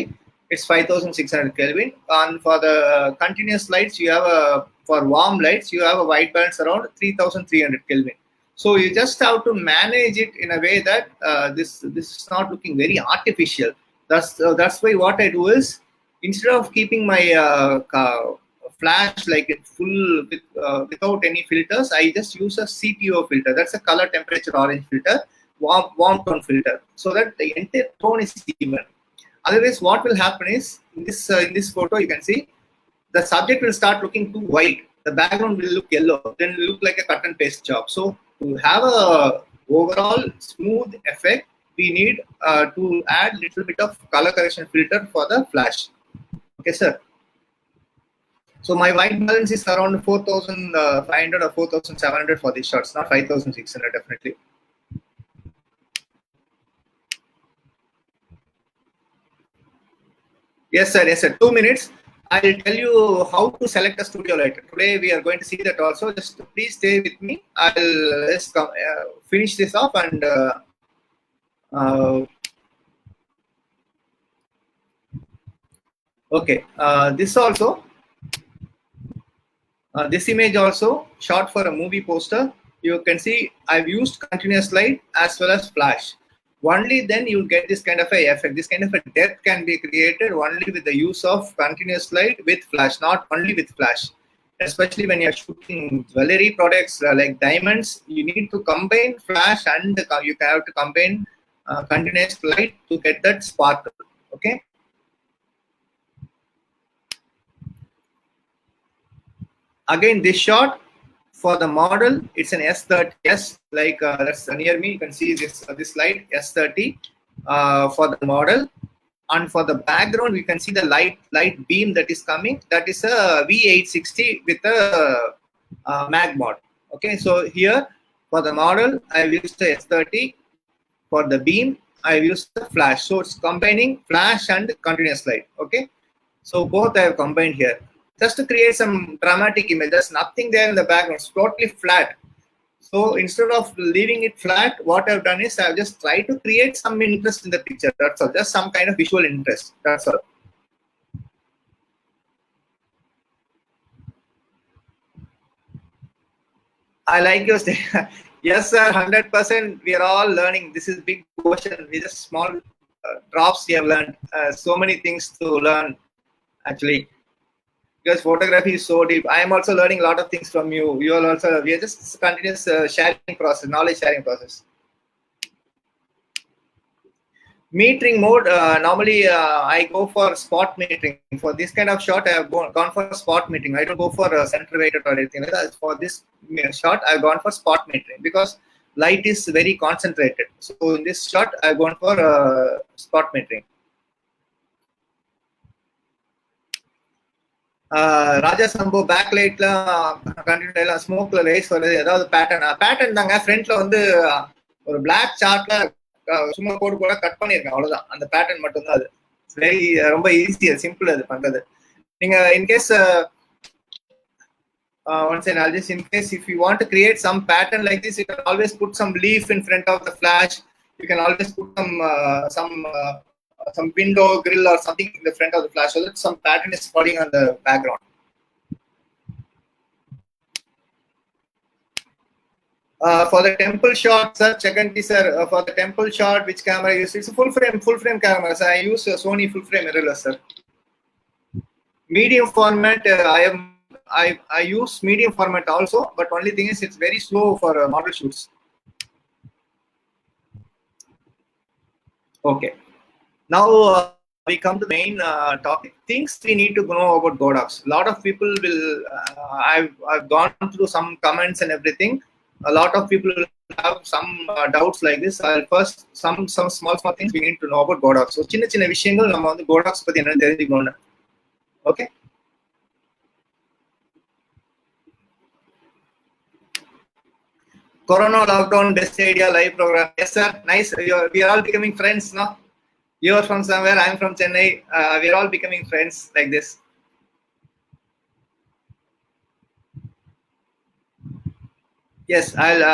It's 5600 Kelvin. And for the continuous lights, you have for warm lights, you have a white balance around 3300 Kelvin. So you just have to manage it in a way that this is not looking very artificial. That's why what I do is, instead of keeping my flash like it full without any filters, I just use a CTO filter. That's a color temperature orange filter, warm tone filter, so that the entire tone is even. Otherwise, what will happen is in this photo you can see the subject will start looking too white. The background will look yellow, then will look like a cut and paste job. So to have a overall smooth effect, we need to add little bit of color correction filter for the flash. Okay, sir. So my white balance is around 4500 or 4700 for these shots, not 5600 definitely. Yes, sir. Yes, sir. 2 minutes. I'll tell you how to select a studio light. Today we are going to see that also. Just please stay with me. I'll just finish this off and okay. This also. This image also shot for a movie poster. You can see I've used continuous light as well as flash. Only then you get this kind of a effect. This kind of a depth can be created only with the use of continuous light with flash, not only with flash. Especially when you're shooting jewelry products like diamonds, you need to combine flash and you have to combine continuous light to get that sparkle. Okay. Again, this shot for the model, it's an S30S, like that's near me. You can see this light S30 for the model, and for the background, we can see the light beam that is coming. That is a V860 with a mag mod. Okay, so here for the model, I've used the S30. For the beam, I've used the flash. So it's combining flash and continuous light. Okay, so both I have combined here just to create some dramatic image. There's nothing there in the background. It's totally flat. So instead of leaving it flat, what I've done is I've just tried to create some interest in the picture. That's all. Just some kind of visual interest. That's all. I like your statement. Yes, sir. 100%. We are all learning. This is big ocean. We just small drops we have learned. So many things to learn, actually. Because photography is so deep. I am also learning a lot of things from you. You are also. We are just continuous sharing process, knowledge sharing process. Metering mode, normally I go for spot metering. For this kind of shot, I have gone for spot metering. I don't go for center weighted or anything like that. For this shot, I've gone for spot metering because light is very concentrated. So in this shot, I've gone for spot metering. Raja சம்போ back லைட்ல continue எல்லாம் ஸ்மோக்ல race வருது ஏதாவது pattern தாங்க ஃப்ரண்ட்ல வந்து ஒரு பிளாக் சார்ட்ல சும்மா கோடு கூட கட் பண்ணிருக்கேன் அவ்வளவுதான் அந்த பேட்டர்ன் மட்டும் தான் அது வெரி ரொம்ப ஈஸி சிம்பிள் அது பண்றது நீங்க in case once and I'll just in case if you want to create some pattern like this you can always put some leaf in front of the flash you can always put some window grill or something in the front of the flash so that some pattern is falling on the background. For the temple shot, sir, check and see, sir. For the temple shot, which camera you use? It's a full frame camera. So I use Sony full frame mirrorless, sir. Medium format, I use medium format also, but only thing is it's very slow for model shoots. Okay. Now we come to the main topic. Things we need to know about Godox. A lot of people will. I've gone through some comments and everything. A lot of people will have some doubts like this. I'll first some small things we need to know about Godox. So சின்ன விஷயங்கள் நம்ம வந்து Godox பத்தி என்ன தெரிஞ்சுக்கணும். Okay. Corona lockdown best idea live program. Yes, sir. Nice. We are all becoming friends now. You are from somewhere. I'm from Chennai. We are all becoming friends like this. Yes, I'll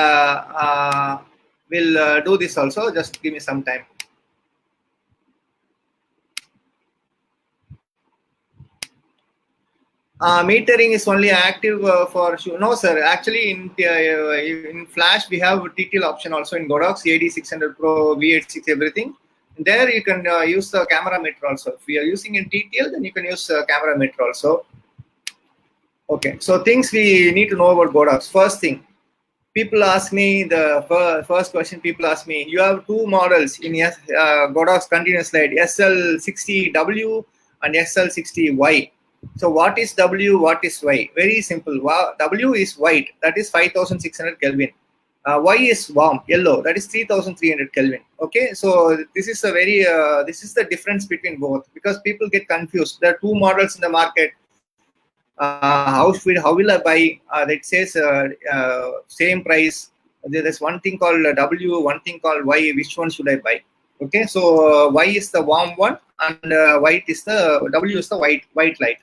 will do this also. Just give me some time. Metering is only active for no, sir. Actually, in Flash we have TTL option also in Godox AD600 Pro V86 everything. There you can use the camera meter also. If you are using in TTL, then you can use camera meter also. Okay, so things we need to know about Godox. First thing, people ask me the first question. People ask me, you have two models in Godox continuous light, SL60W and SL60Y. So what is W? What is Y? Very simple. W is white. That is 5,600 Kelvin. Y is warm, yellow. That is 3,300 Kelvin. Okay. So this is a very this is the difference between both because people get confused. There are two models in the market. How will I buy? That says same price. There's one thing called W, one thing called Y. Which one should I buy? Okay. So Y is the warm one, and white is the W is the white light.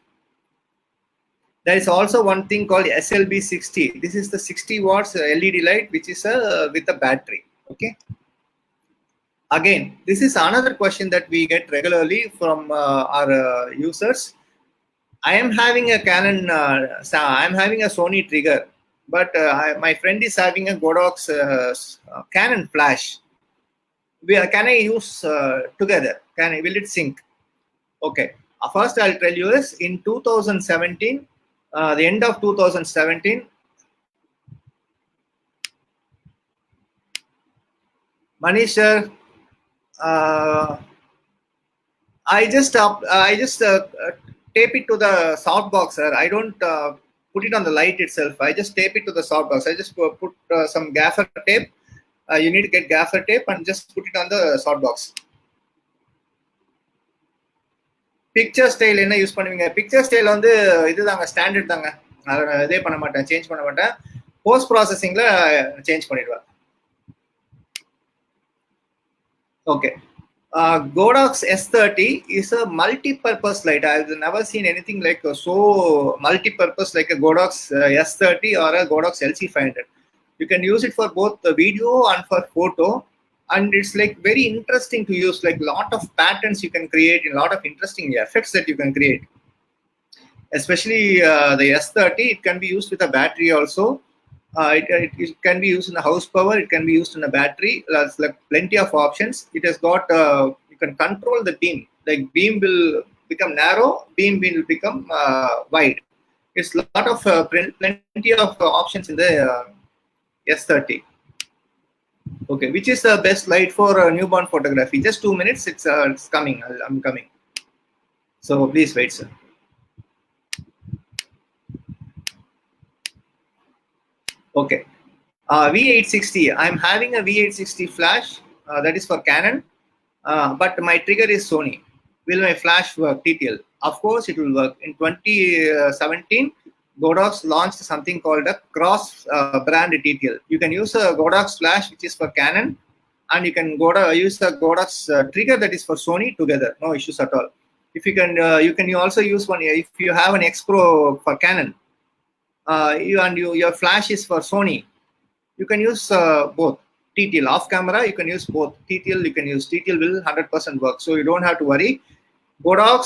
There is also one thing called SLB60. This is the 60 watts LED light, which is with a battery. Okay. Again, this is another question that we get regularly from our users. I am having a Canon. I am having a Sony trigger, but my friend is having a Godox Canon flash. Can I use together? Will it sync? Okay. First, I'll tell you this. In 2017. The end of 2017, Manish sir, I just tape it to the softbox, sir. I don't put it on the light itself. I just tape it to the softbox. I just put some gaffer tape. You need to get gaffer tape and just put it on the softbox. Picture style என்ன use பண்ணுவீங்க? Picture style வந்து இதுதாங்க, standard தாங்க. இதே பண்ண மாட்டேன், change பண்ண மாட்டேன். போஸ்ட் ப்ராசஸிங்ல சேஞ்ச் பண்ணிடுவேன். Okay. Godox S30 is a multi-purpose light. I've never seen anything like so multi-purpose like a Godox S30 or a Godox LC500. You can use it for both the video and for photo, and it's like very interesting to use. Like lot of patterns you can create, a lot of interesting effects that you can create. Especially the S30, it can be used with a battery also. It can be used in a house power. It can be used in a battery. There's like plenty of options. It has got you can control the beam. Like beam will become narrow, beam will become wide. It's a lot of plenty of options in the S30. Okay, which is the best light for newborn photography? Just 2 minutes. It's coming. I'm coming. So please wait, sir. Okay, V860. I'm having a V860 flash that is for Canon, but my trigger is Sony. Will my flash work? TTL. Of course, it will work. In 2017, Godox launched something called a cross brand TTL. You can use a Godox flash which is for Canon, and you can use the Godox trigger that is for Sony together. No issues at all. If you can also use one if you have an X Pro for Canon. Your flash is for Sony, you can use both. TTL off camera, you can use both. TTL you can use. TTL will 100% work, so you don't have to worry. Godox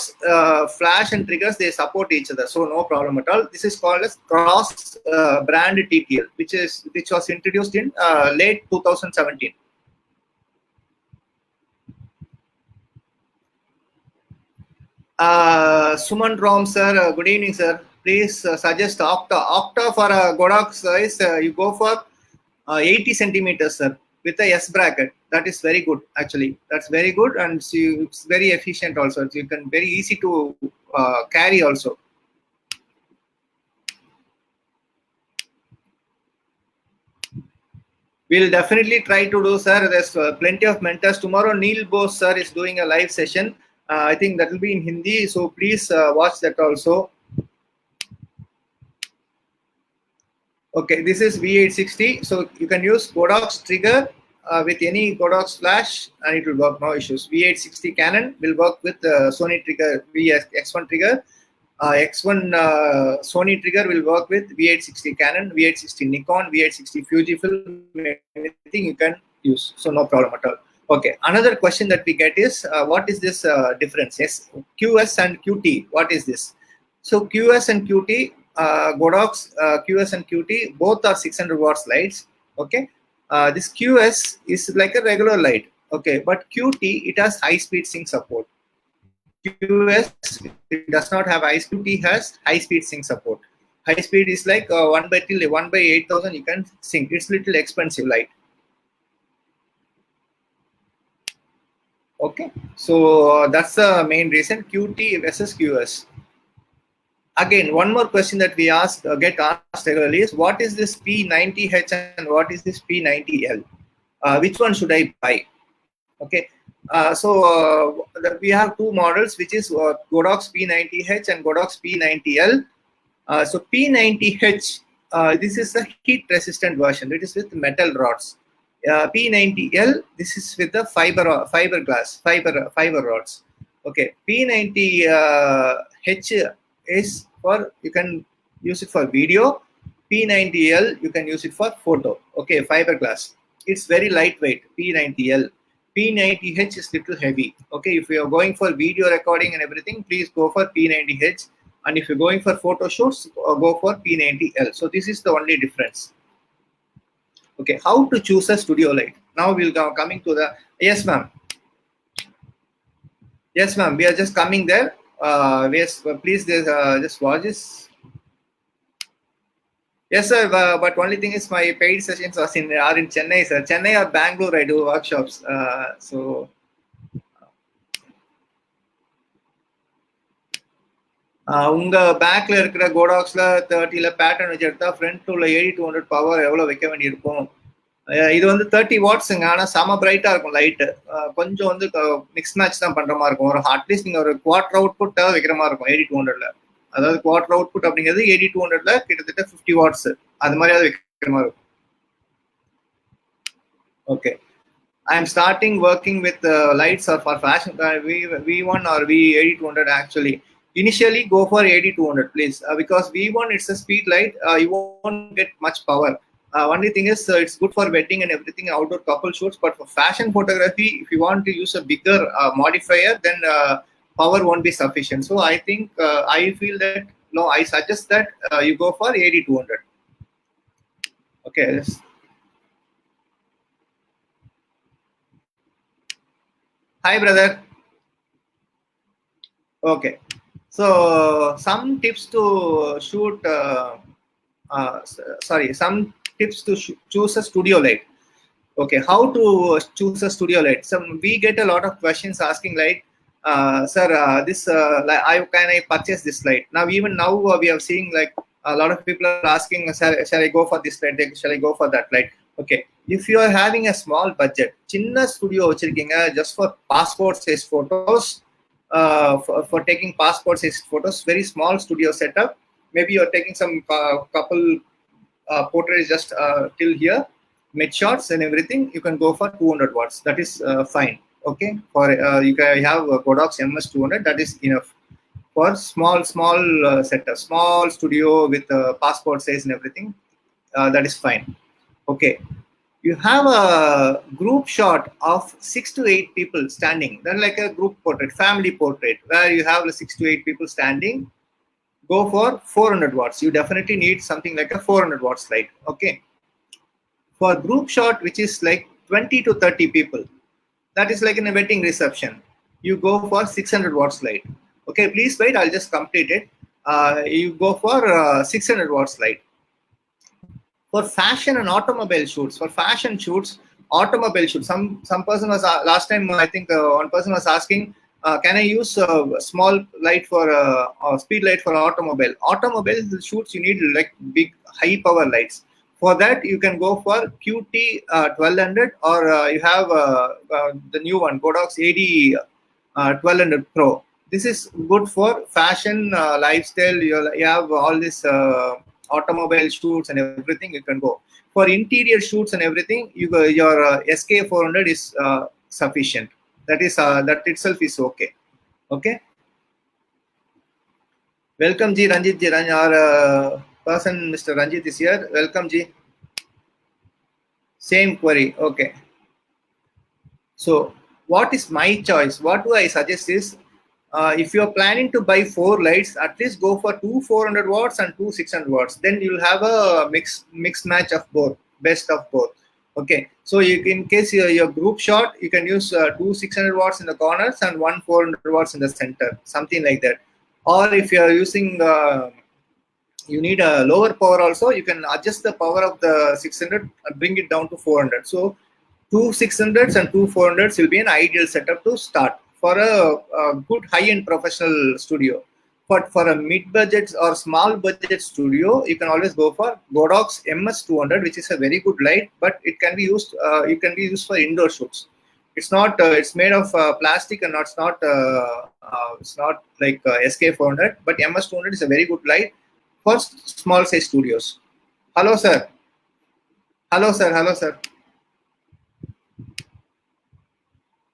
flash and triggers, they support each other, so no problem at all. This is called as cross brand TTL, which was introduced in late 2017. Suman Rom, sir, good evening, sir. Please suggest Octa for Godox size. You go for 80 centimeters, sir, with a S bracket. That is very good, actually. That's very good, and it's very efficient also. You can very easy to carry also. We'll definitely try to do, sir. There's plenty of mentors. Tomorrow, Neil Bose, sir, is doing a live session. I think that will be in Hindi, so please watch that also. Okay, this is V860. So you can use Godox trigger with any Godox flash and it will work, no issues. V860 Canon will work with Sony trigger, X1 trigger. X1 Sony trigger will work with V860 Canon, V860 Nikon, V860 Fujifilm, anything you can use. So no problem at all. Okay, another question that we get is what is this difference? Yes, QS and QT. What is this? So QS and QT, Godox QS and QT both are 600 watts lights. Okay, this QS is like a regular light. Okay, but QT, it has high speed sync support. QS, it does not have high speed. QT has high speed sync support. High speed is like 1 by 8,000 you can sync. It's little expensive light. Okay, so that's the main reason, QT versus QS. Again, one more question that we get asked regularly is, what is this P90H and what is this P90L? Which one should I buy? Okay, so we have two models, which is Godox P90H and Godox P90L. So P90H, this is a heat resistant version. It is with metal rods. P90L, this is with the fiber rods. Okay, P90H is for, you can use it for video. P90L, you can use it for photo. Okay, fiberglass. It's very lightweight, P90L. P90H is little heavy. Okay, if you are going for video recording and everything, please go for P90H. And if you're going for photo shoots, go for P90L. So this is the only difference. Okay, how to choose a studio light? Now we'll go coming to the, yes, ma'am. Yes, ma'am. We are just coming there. Yes, please just watch this. Yes, sir. But only thing is my paid sessions are in Chennai, sir. Chennai or Bangalore, I do workshops. So உங்க பேக்ல இருக்கிற கோடாக்ஸ்ல 30ல pattern வச்சு எடுத்தா front உள்ள 8200 power எவ்வளவு வைக்க வேண்டியிருக்கும்? இது வந்து 30 வாட்ஸுங்க. ஆனா செம பிரைட்டா இருக்கும் லைட்டு. கொஞ்சம் வந்து மிக்ஸ் மேட்ச் தான் பண்ற மாதிரி இருக்கும். ஒரு அட்லீஸ்ட் நீங்க ஒரு குவார்டர் அவுட்புட் வைக்கிற மாதிரி இருக்கும் 8200ல. அதாவது குவார்டர் அவுட்புட் அப்படிங்கிறது 8200ல கிட்டத்தட்ட 50 வாட்ஸ் அது மாதிரி வைக்கிற மாதிரி இருக்கும். Okay. I'm starting working with lights or for fashion V1 or V8200 actually. Initially go for 8200 please because V1 it's a speed light, you won't get much power. Only thing is it's good for wedding and everything, outdoor couple shoots, but for fashion photography if you want to use a bigger modifier then power won't be sufficient. So I think I feel that no, I suggest that you go for 8200. Okay. Hi brother. Okay, so some tips to shoot some tips to choose a studio light. Okay, how to choose a studio light? We get a lot of questions asking like sir, this can I purchase this light? Now we are seeing like a lot of people are asking, shall I go for this light, shall I go for that light? Okay, if you are having a small budget, chinna studio vechirkinga just for passport size photos, for taking passport size photos, very small studio setup, maybe you're taking some couple portraits just till here, mid shots and everything, you can go for 200 watts. That is fine. Okay, for you can have Godox MS 200, that is enough for small setup, small studio with passport size and everything. That is fine. Okay, you have a group shot of 6 to 8 people standing, then like a group portrait, family portrait, where you have 6 to 8 people standing, go for 400 watts. You definitely need something like a 400 watts light. Okay, for group shot which is like 20 to 30 people, that is like in a wedding reception, you go for 600 watts light. Okay, please wait, I'll just complete it. You go for 600 watts light. For fashion and automobile shoots, automobile shoots, some person was last time I think one person was asking, can I use a small light for speed light for automobile shoots? You need like big high power lights. For that you can go for QT 1200, or you have the new one, Godox AD 1200 Pro. This is good for fashion, lifestyle. You have all this automobile shoots and everything, you can go. For interior shoots and everything, your SK 400 is sufficient. That is that itself is okay. Okay, welcome Ji, Ranjit Ji, our person Mr. Ranjit is here. Welcome Ji. Same query. Okay, so what is my choice? What do I suggest is, if you're planning to buy 4 lights, at least go for 2 400 watts and 2 600 watts. Then you'll have a mix match of both, best of both. Okay, so in case your group shot, you can use 2 600 watts in the corners and 1 400 watts in the center, something like that. Or if you're using you need a lower power also, you can adjust the power of the 600 and bring it down to 400. So 2 600s and 2 400s will be an ideal setup to start for a good high-end professional studio. But for a mid-budget or small budget studio, you can always go for Godox MS 200, which is a very good light, but it can be used. You can be used for indoor shoots. It's not. It's made of plastic, and it's not like SK 400. But MS 200 is a very good light for small size studios. Hello, sir. Hello, sir. Hello, sir.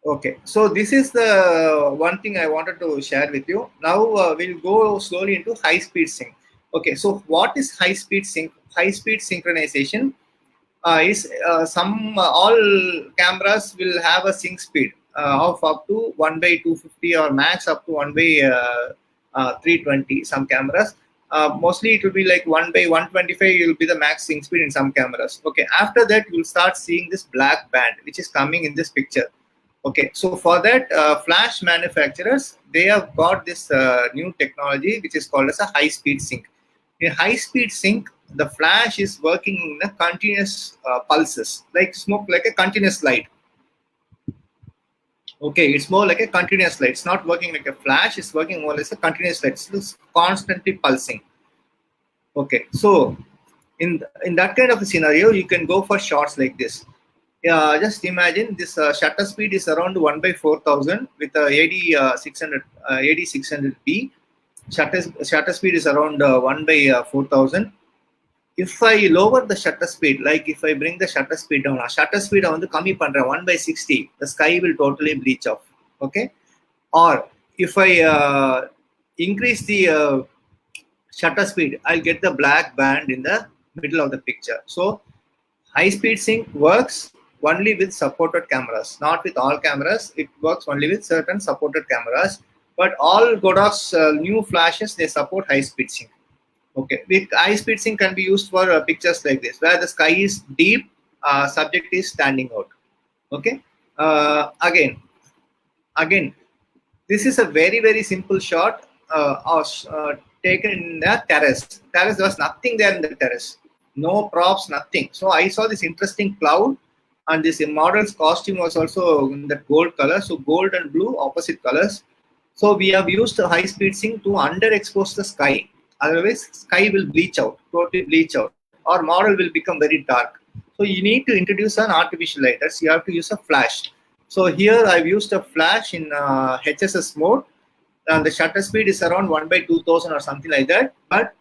Okay, so this is the one thing I wanted to share with you. Now we'll go slowly into high speed sync. Okay, so what is high speed sync? High speed synchronization is all cameras will have a sync speed of up to 1/250 or max up to 1/320. Some cameras, mostly it will be like 1/125 will be the max sync speed in some cameras. Okay, after that you'll start seeing this black band which is coming in this picture. Okay, so for that, flash manufacturers, they have got this new technology which is called as a high-speed sync. In high-speed sync, the flash is working in a continuous pulses, like smoke, like a continuous light. Okay, it's more like a continuous light. It's not working like a flash. It's working more like a continuous light. It's constantly pulsing. Okay, so in that kind of a scenario, you can go for shots like this. Just imagine this shutter speed is around 1 by 4000 with AD 600 AD 600B. Shutter speed is around 1 by 4000. If I lower the shutter speed, like if I bring the shutter speed down, shutter speed வந்து கம்மி பண்றேன் 1 by 60, the sky will totally bleach off. Okay, or if I increase the shutter speed, I'll get the black band in the middle of the picture. So high speed sync works only with supported cameras, not with all cameras. It works only with certain supported cameras, but all Godox new flashes, they support high speed sync. Okay, with high speed sync can be used for pictures like this, where the sky is deep, subject is standing out. Okay, again, this is a very simple shot taken in a terrace. There was nothing there in the terrace, no props, nothing. So I saw this interesting cloud, and this model's costume was also in that gold color. So gold and blue, opposite colors. So we have used high speed sync to underexpose the sky. Otherwise, sky will bleach out, totally bleach out, or model will become very dark. So you need to introduce an artificial light. That's, you have to use a flash. So here I've used a flash in HSS mode, and the shutter speed is around 1 by 2000 or something like that. But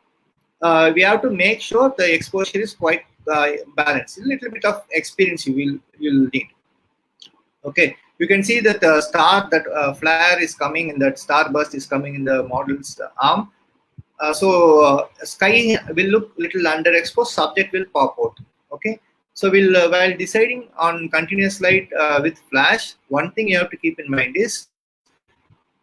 we have to make sure the exposure is quite balanced. A little bit of experience you'll need. Okay, you can see that the star, that flare is coming, and that star burst is coming in the model's arm. So sky will look little underexposed, subject will pop out. Okay, so we'll while deciding on continuous light with flash, one thing you have to keep in mind is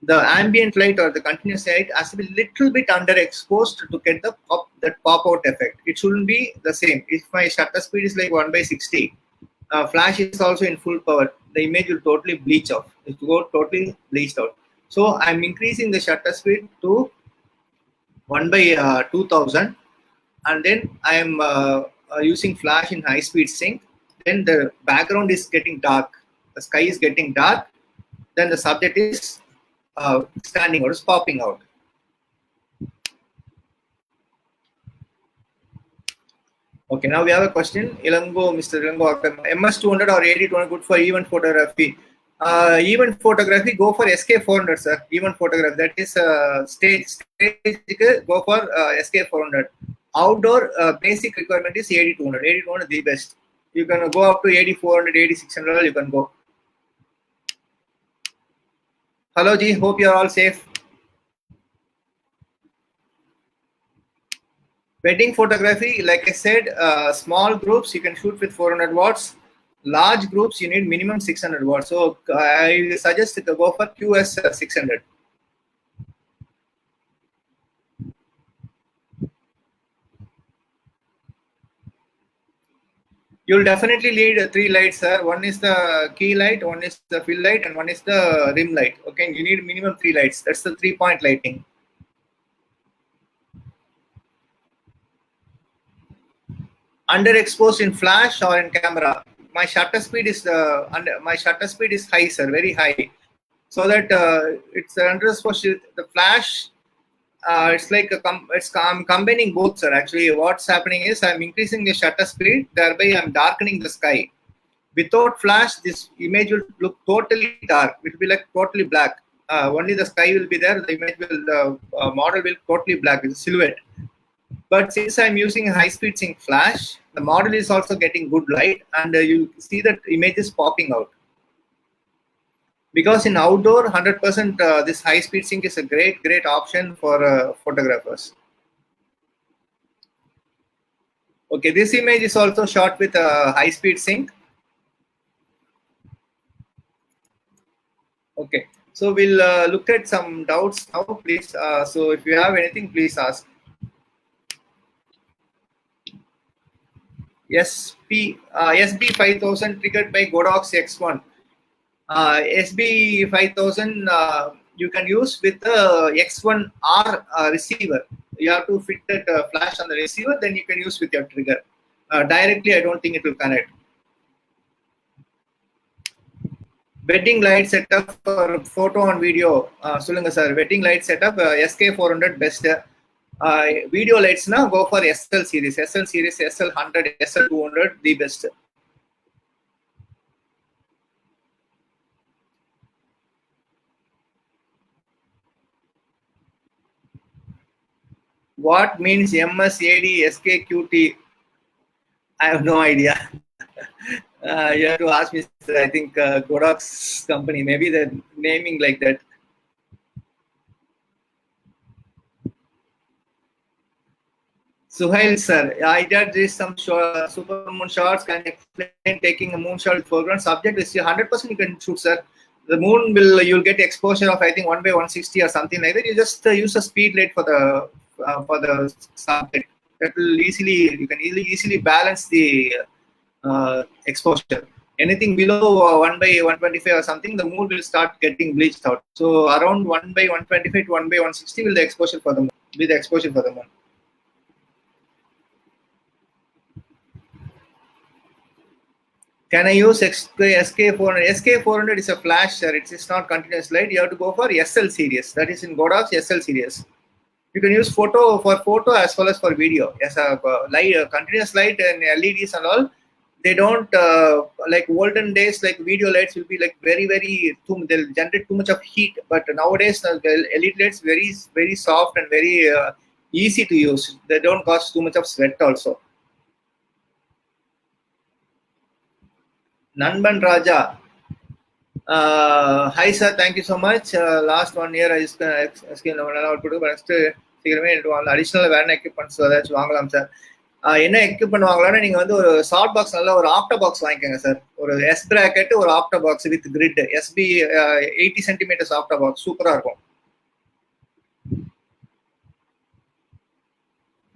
the ambient light or the continuous light has to be little bit underexposed to get the pop out effect. It shouldn't be the same. If my shutter speed is like 1 by 60, flash is also in full power, the image will totally bleach off. It will go totally bleached out. So I'm increasing the shutter speed to 1 by 2000, and then I am using flash in high speed sync. Then the background is getting dark, the sky is getting dark, then the subject is standing out, is popping out. Okay, now we have a question. Mr. Ilango, MS200 or AD200 good for event photography? Event photography, go for SK400, sir. Event photography, that is stage go for SK400. Outdoor basic requirement is AD200. AD200 the best. You can go up to AD400, AD600, you can go. Hello Ji, hope you are all safe. Wedding photography, like I said, small groups you can shoot with 400 watts. Large groups you need minimum 600 watts. So I suggest to go for QS 600. You'll definitely need 3 lights, sir. One is the key light, one is the fill light, and one is the rim light. Okay, you need minimum 3 lights. That's the 3-point lighting. Underexposed in flash or in camera. My shutter speed is high, sir, very high. So that it's underexposed. The flash, it's like I'm combining both, sir. Actually, what's happening is I'm increasing the shutter speed, thereby I'm darkening the sky. Without flash, this image will look totally dark. It will be like totally black. Only the sky will be there. The image will, the model will totally black. It's a silhouette. But since I'm using high-speed sync flash, the model is also getting good light, and you see that image is popping out. Because in outdoor, 100% this high-speed sync is a great option for photographers. Okay, this image is also shot with high-speed sync. Okay, so we'll look at some doubts now, please. So if you have anything, please ask. SB5000 triggered by Godox X1. SB5000 you can use with the X1R receiver. You have to fit that flash on the receiver, then you can use with your trigger. Directly, I don't think it will connect. Wedding light setup for photo and video. சொல்லுங்க sir. Wedding light setup SK400 best. Video lights na go for SL series, SL100, SL200 the best. What means MSAD SKQT? I have no idea. You have to ask me. I think Godox company, maybe they're naming like that. Suhail sir, I did this some super moon shots. Can you explain taking a moon shot with foreground? Subject is 100% you can shoot, sir. The moon you'll get exposure of I think 1/160 or something like that. You just use a speed light for the subject. That will you can easily balance the exposure. Anything below 1/125 or something, the moon will start getting bleached out. So around 1/125 to 1/160 will the exposure for the moon. Be the exposure for the moon. Can I use SK400? SK400 is a flash, sir. It's not continuous light. You have to go for SL series. That is in Godox SL series. You can use photo as well as for video. As a light, continuous light and LEDs and all. They don't like olden days. Like video lights will be like they'll generate too much of heat. But nowadays, LED lights very soft and very easy to use. They don't cause too much of sweat also. Nanban Raja. Hi sir, thank you so much. Last 1 year I just additional வேற equipments ஏதாச்சும் வாங்கலாம் sir. என்ன equipment வாங்கலாம்னா நீங்க வந்து ஒரு short box நல்ல ஒரு octa box வாங்கிக்கோங்க சார். ஒரு எஸ் பிராக்கெட் ஒரு octa box with grid SB 80 centimetres octa box சூப்பரா இருக்கும்.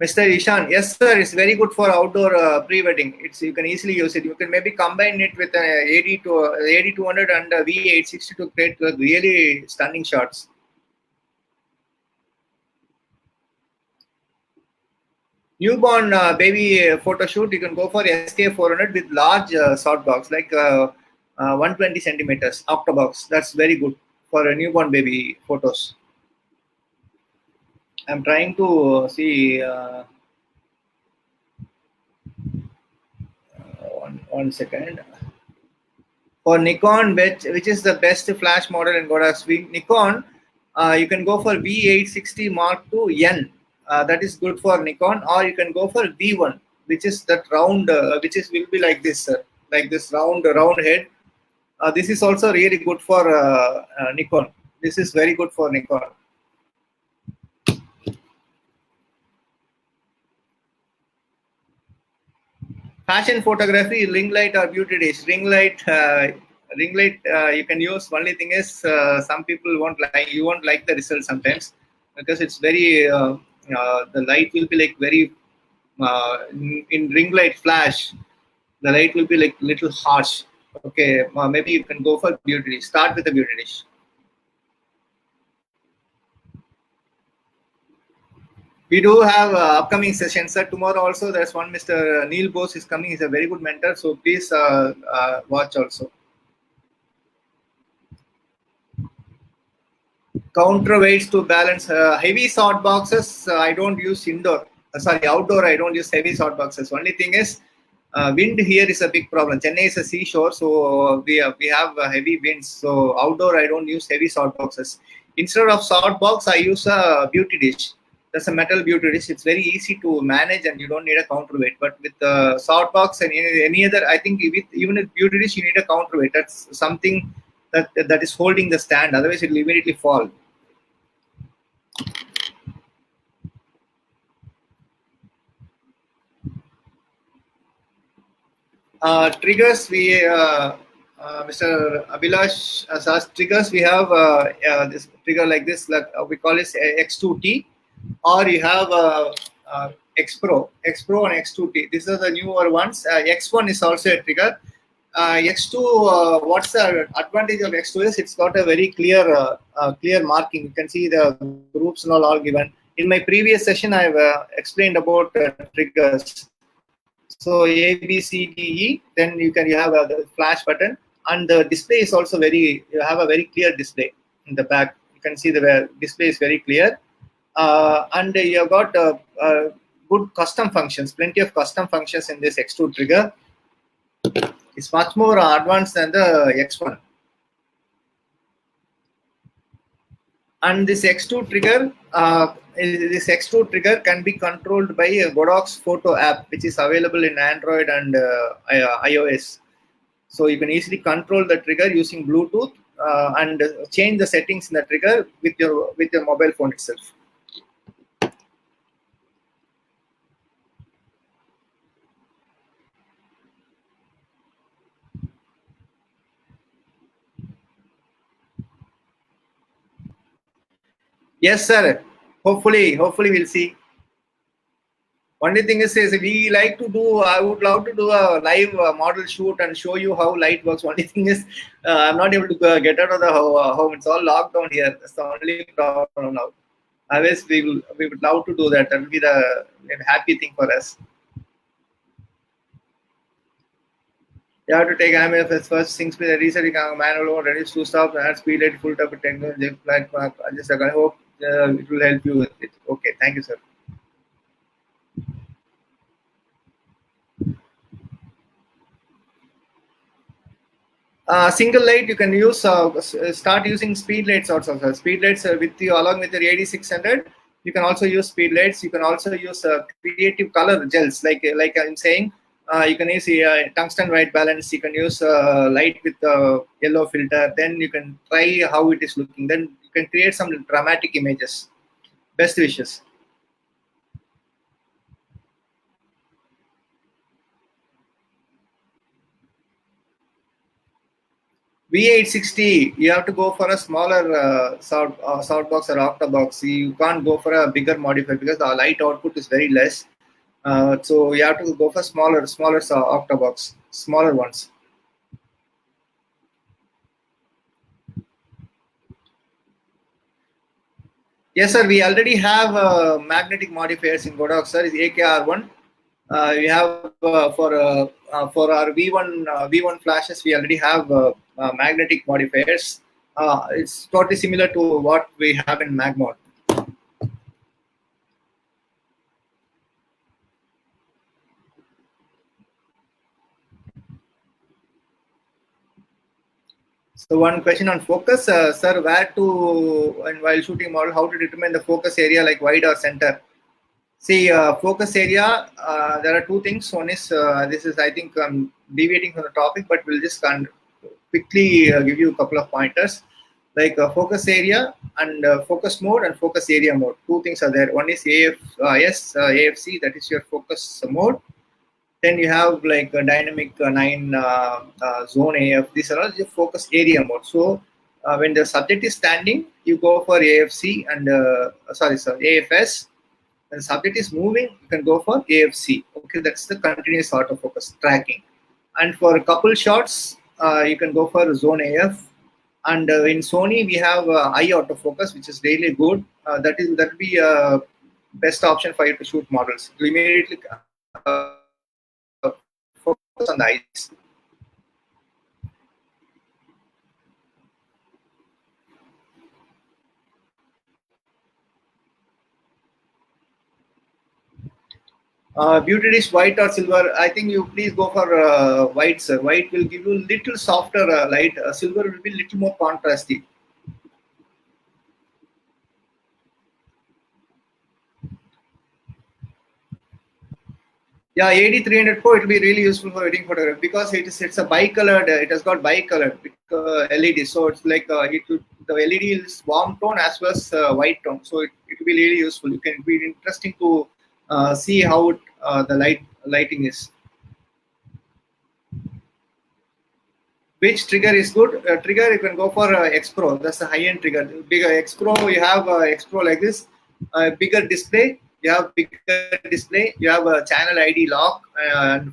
Mr. Ishan, yes sir, it's very good for outdoor pre-wedding. You can easily use it. You can maybe combine it with AD200 and V860 to create really stunning shots. Newborn baby photo shoot, you can go for SK400 with large softbox like 120 centimeters octobox. That's very good for a newborn baby photos. I'm trying to see one second. For Nikon, which is the best flash model in Godox? Nikon, you can go for V860 Mark II N. That is good for Nikon, or you can go for V1, which is that round, will be like this, like this round head. This is also really good for Nikon. This is very good for Nikon. Fashion photography, ring light or beauty dish? Ring light, you can use. Only thing is, some people won't like the result sometimes because it's very. The light will be like very. In ring light flash, the light will be like little harsh. Okay, maybe you can go for beauty dish. Start with the beauty dish. We do have upcoming sessions, sir. Tomorrow also, there's one Mr. Neil Bose is coming. He's a very good mentor. So please watch also. Counterweights to balance. Heavy soft boxes, I don't use outdoor, I don't use heavy soft boxes. Only thing is, wind here is a big problem. Chennai is a seashore, so we have heavy winds. So outdoor, I don't use heavy soft boxes. Instead of soft box, I use a beauty dish. That's a metal beauty dish. It's very easy to manage and you don't need a counterweight. But with the soft box and any other, I think even with beauty dish, you need a counterweight. That's something that is holding the stand. Otherwise, it will immediately fall. Triggers, Mr. Abhilash asked triggers. We have this trigger like this, like we call it X2T, or you have X Pro and X2T. These are the newer ones. X1 is also a trigger. X2, what's the advantage of X2 is it's got a very clear marking. You can see the groups and all given. In my previous session, I've explained about triggers. So A, B, C, D, E. Then you have the flash button. and the display is also you have a very clear display in the back. You can see the display is very clear, and you have got good custom functions, plenty of custom functions in this X2 trigger. It's much more advanced than the X1. And this X2 trigger, can be controlled by a Godox photo app, which is available in Android and iOS. So you can easily control the trigger using Bluetooth and change the settings in the trigger with your mobile phone itself. Yes, sir. Hopefully we'll see. Only thing is we like to do. I would love to do a live model shoot and show you how light works. Only thing is, I'm not able to get out of the home. It's all locked down here. That's the only problem now. Otherwise, we would love to do that. That will be the happy thing for us. You have to take IMFS first. Things with the reset, manual mode, reduce to stop, and speed rate, full type of technology. I hope it will help you with it. Okay, thank you, sir. Single light, you can use start using speed lights also. Speed lights along with your AD600. You can also use speed lights. You can also use creative color gels, like I'm saying. You can use tungsten white balance. You can use light with yellow filter. Then you can try how it is looking. Then you can create some dramatic images. Best wishes. V860, you have to go for a smaller soundbox or octabox. You can't go for a bigger modifier because the light output is very less. So you have to go for smaller octabox, smaller ones. Yes, sir. We already have magnetic modifiers in Godox, sir. It's AKR1. We have for our V1 flashes, we already have magnetic modifiers. It's totally similar to what we have in MagMod. So one question on focus, sir, where to, and while shooting model, how to determine the focus area, like wide or center? See, focus area, there are two things. One is, this is, I think I'm deviating from the topic, but we'll just quickly give you a couple of pointers. Like focus area and focus mode and focus area mode. Two things are there. One is AFC, that is your focus mode. Then you have like a dynamic 9 zone AF. These are all your focus area mode. So when the subject is standing, you go for AFC and AFS. When the subject is moving, you can go for AFC. Okay, that's the continuous autofocus tracking. And for a couple shots, you can go for zone AF. And in Sony, we have eye autofocus, which is really good. That will be a best option for you to shoot models. You immediately focus on the eyes. Beauty dish, white or silver? I think you please go for white, sir. White will give you little softer light. Silver will be little more contrasty. Yeah, AD300 Pro, it will be really useful for wedding photography because it's a bicolored. It has got bicolored LED, so it's like the LED is warm tone as well as white tone. So it will be really useful. It can be interesting to see how the lighting is. Which trigger is good? Trigger, you can go for X Pro. That's a high-end trigger. Bigger X Pro, you have X Pro like this. Bigger display. You have bigger display. You have a channel ID lock and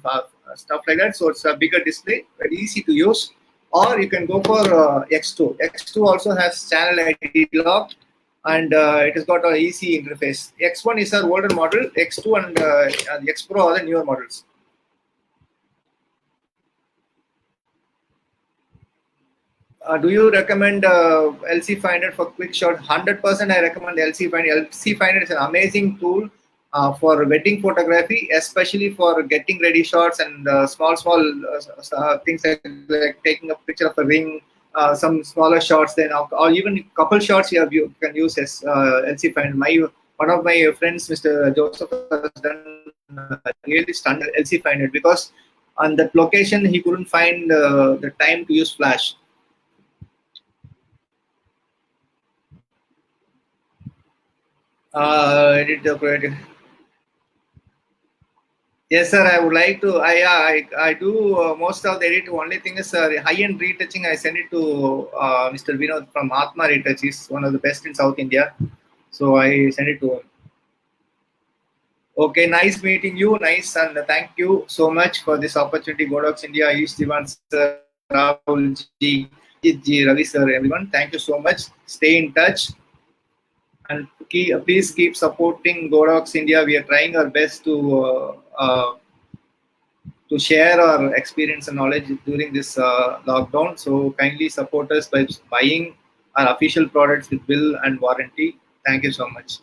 stuff like that. So it's a bigger display, very easy to use. Or you can go for X2. X2 also has channel ID lock and it has got an easy interface. X1 is our older model. X2 and X Pro are the newer models. Do you recommend LC Finder for quick shot? 100% I recommend LC Finder. LC Finder is an amazing tool for wedding photography, especially for getting ready shots and small things like taking a picture of a ring, some smaller shots, then or even couple shots you can use as LC Finder. One of my friends, Mr. Joseph, has done really stunned LC Finder because on that location he couldn't find the time to use flash. Edit the credit. Yes, sir. I would like to. I do most of the edit. Only thing is, high-end retouching. I send it to Mr. Vinod from Atma Retouch. He's one of the best in South India. So I send it to him. Okay, nice meeting you. Nice, and thank you so much for this opportunity. Godox India, East Divan sir, Rahul ji, Ajit ji, Ravi sir, everyone. Thank you so much. Stay in touch. And please keep supporting Godox India. We are trying our best to share our experience and knowledge during this lockdown. So kindly support us by buying our official products with bill and warranty. Thank you so much.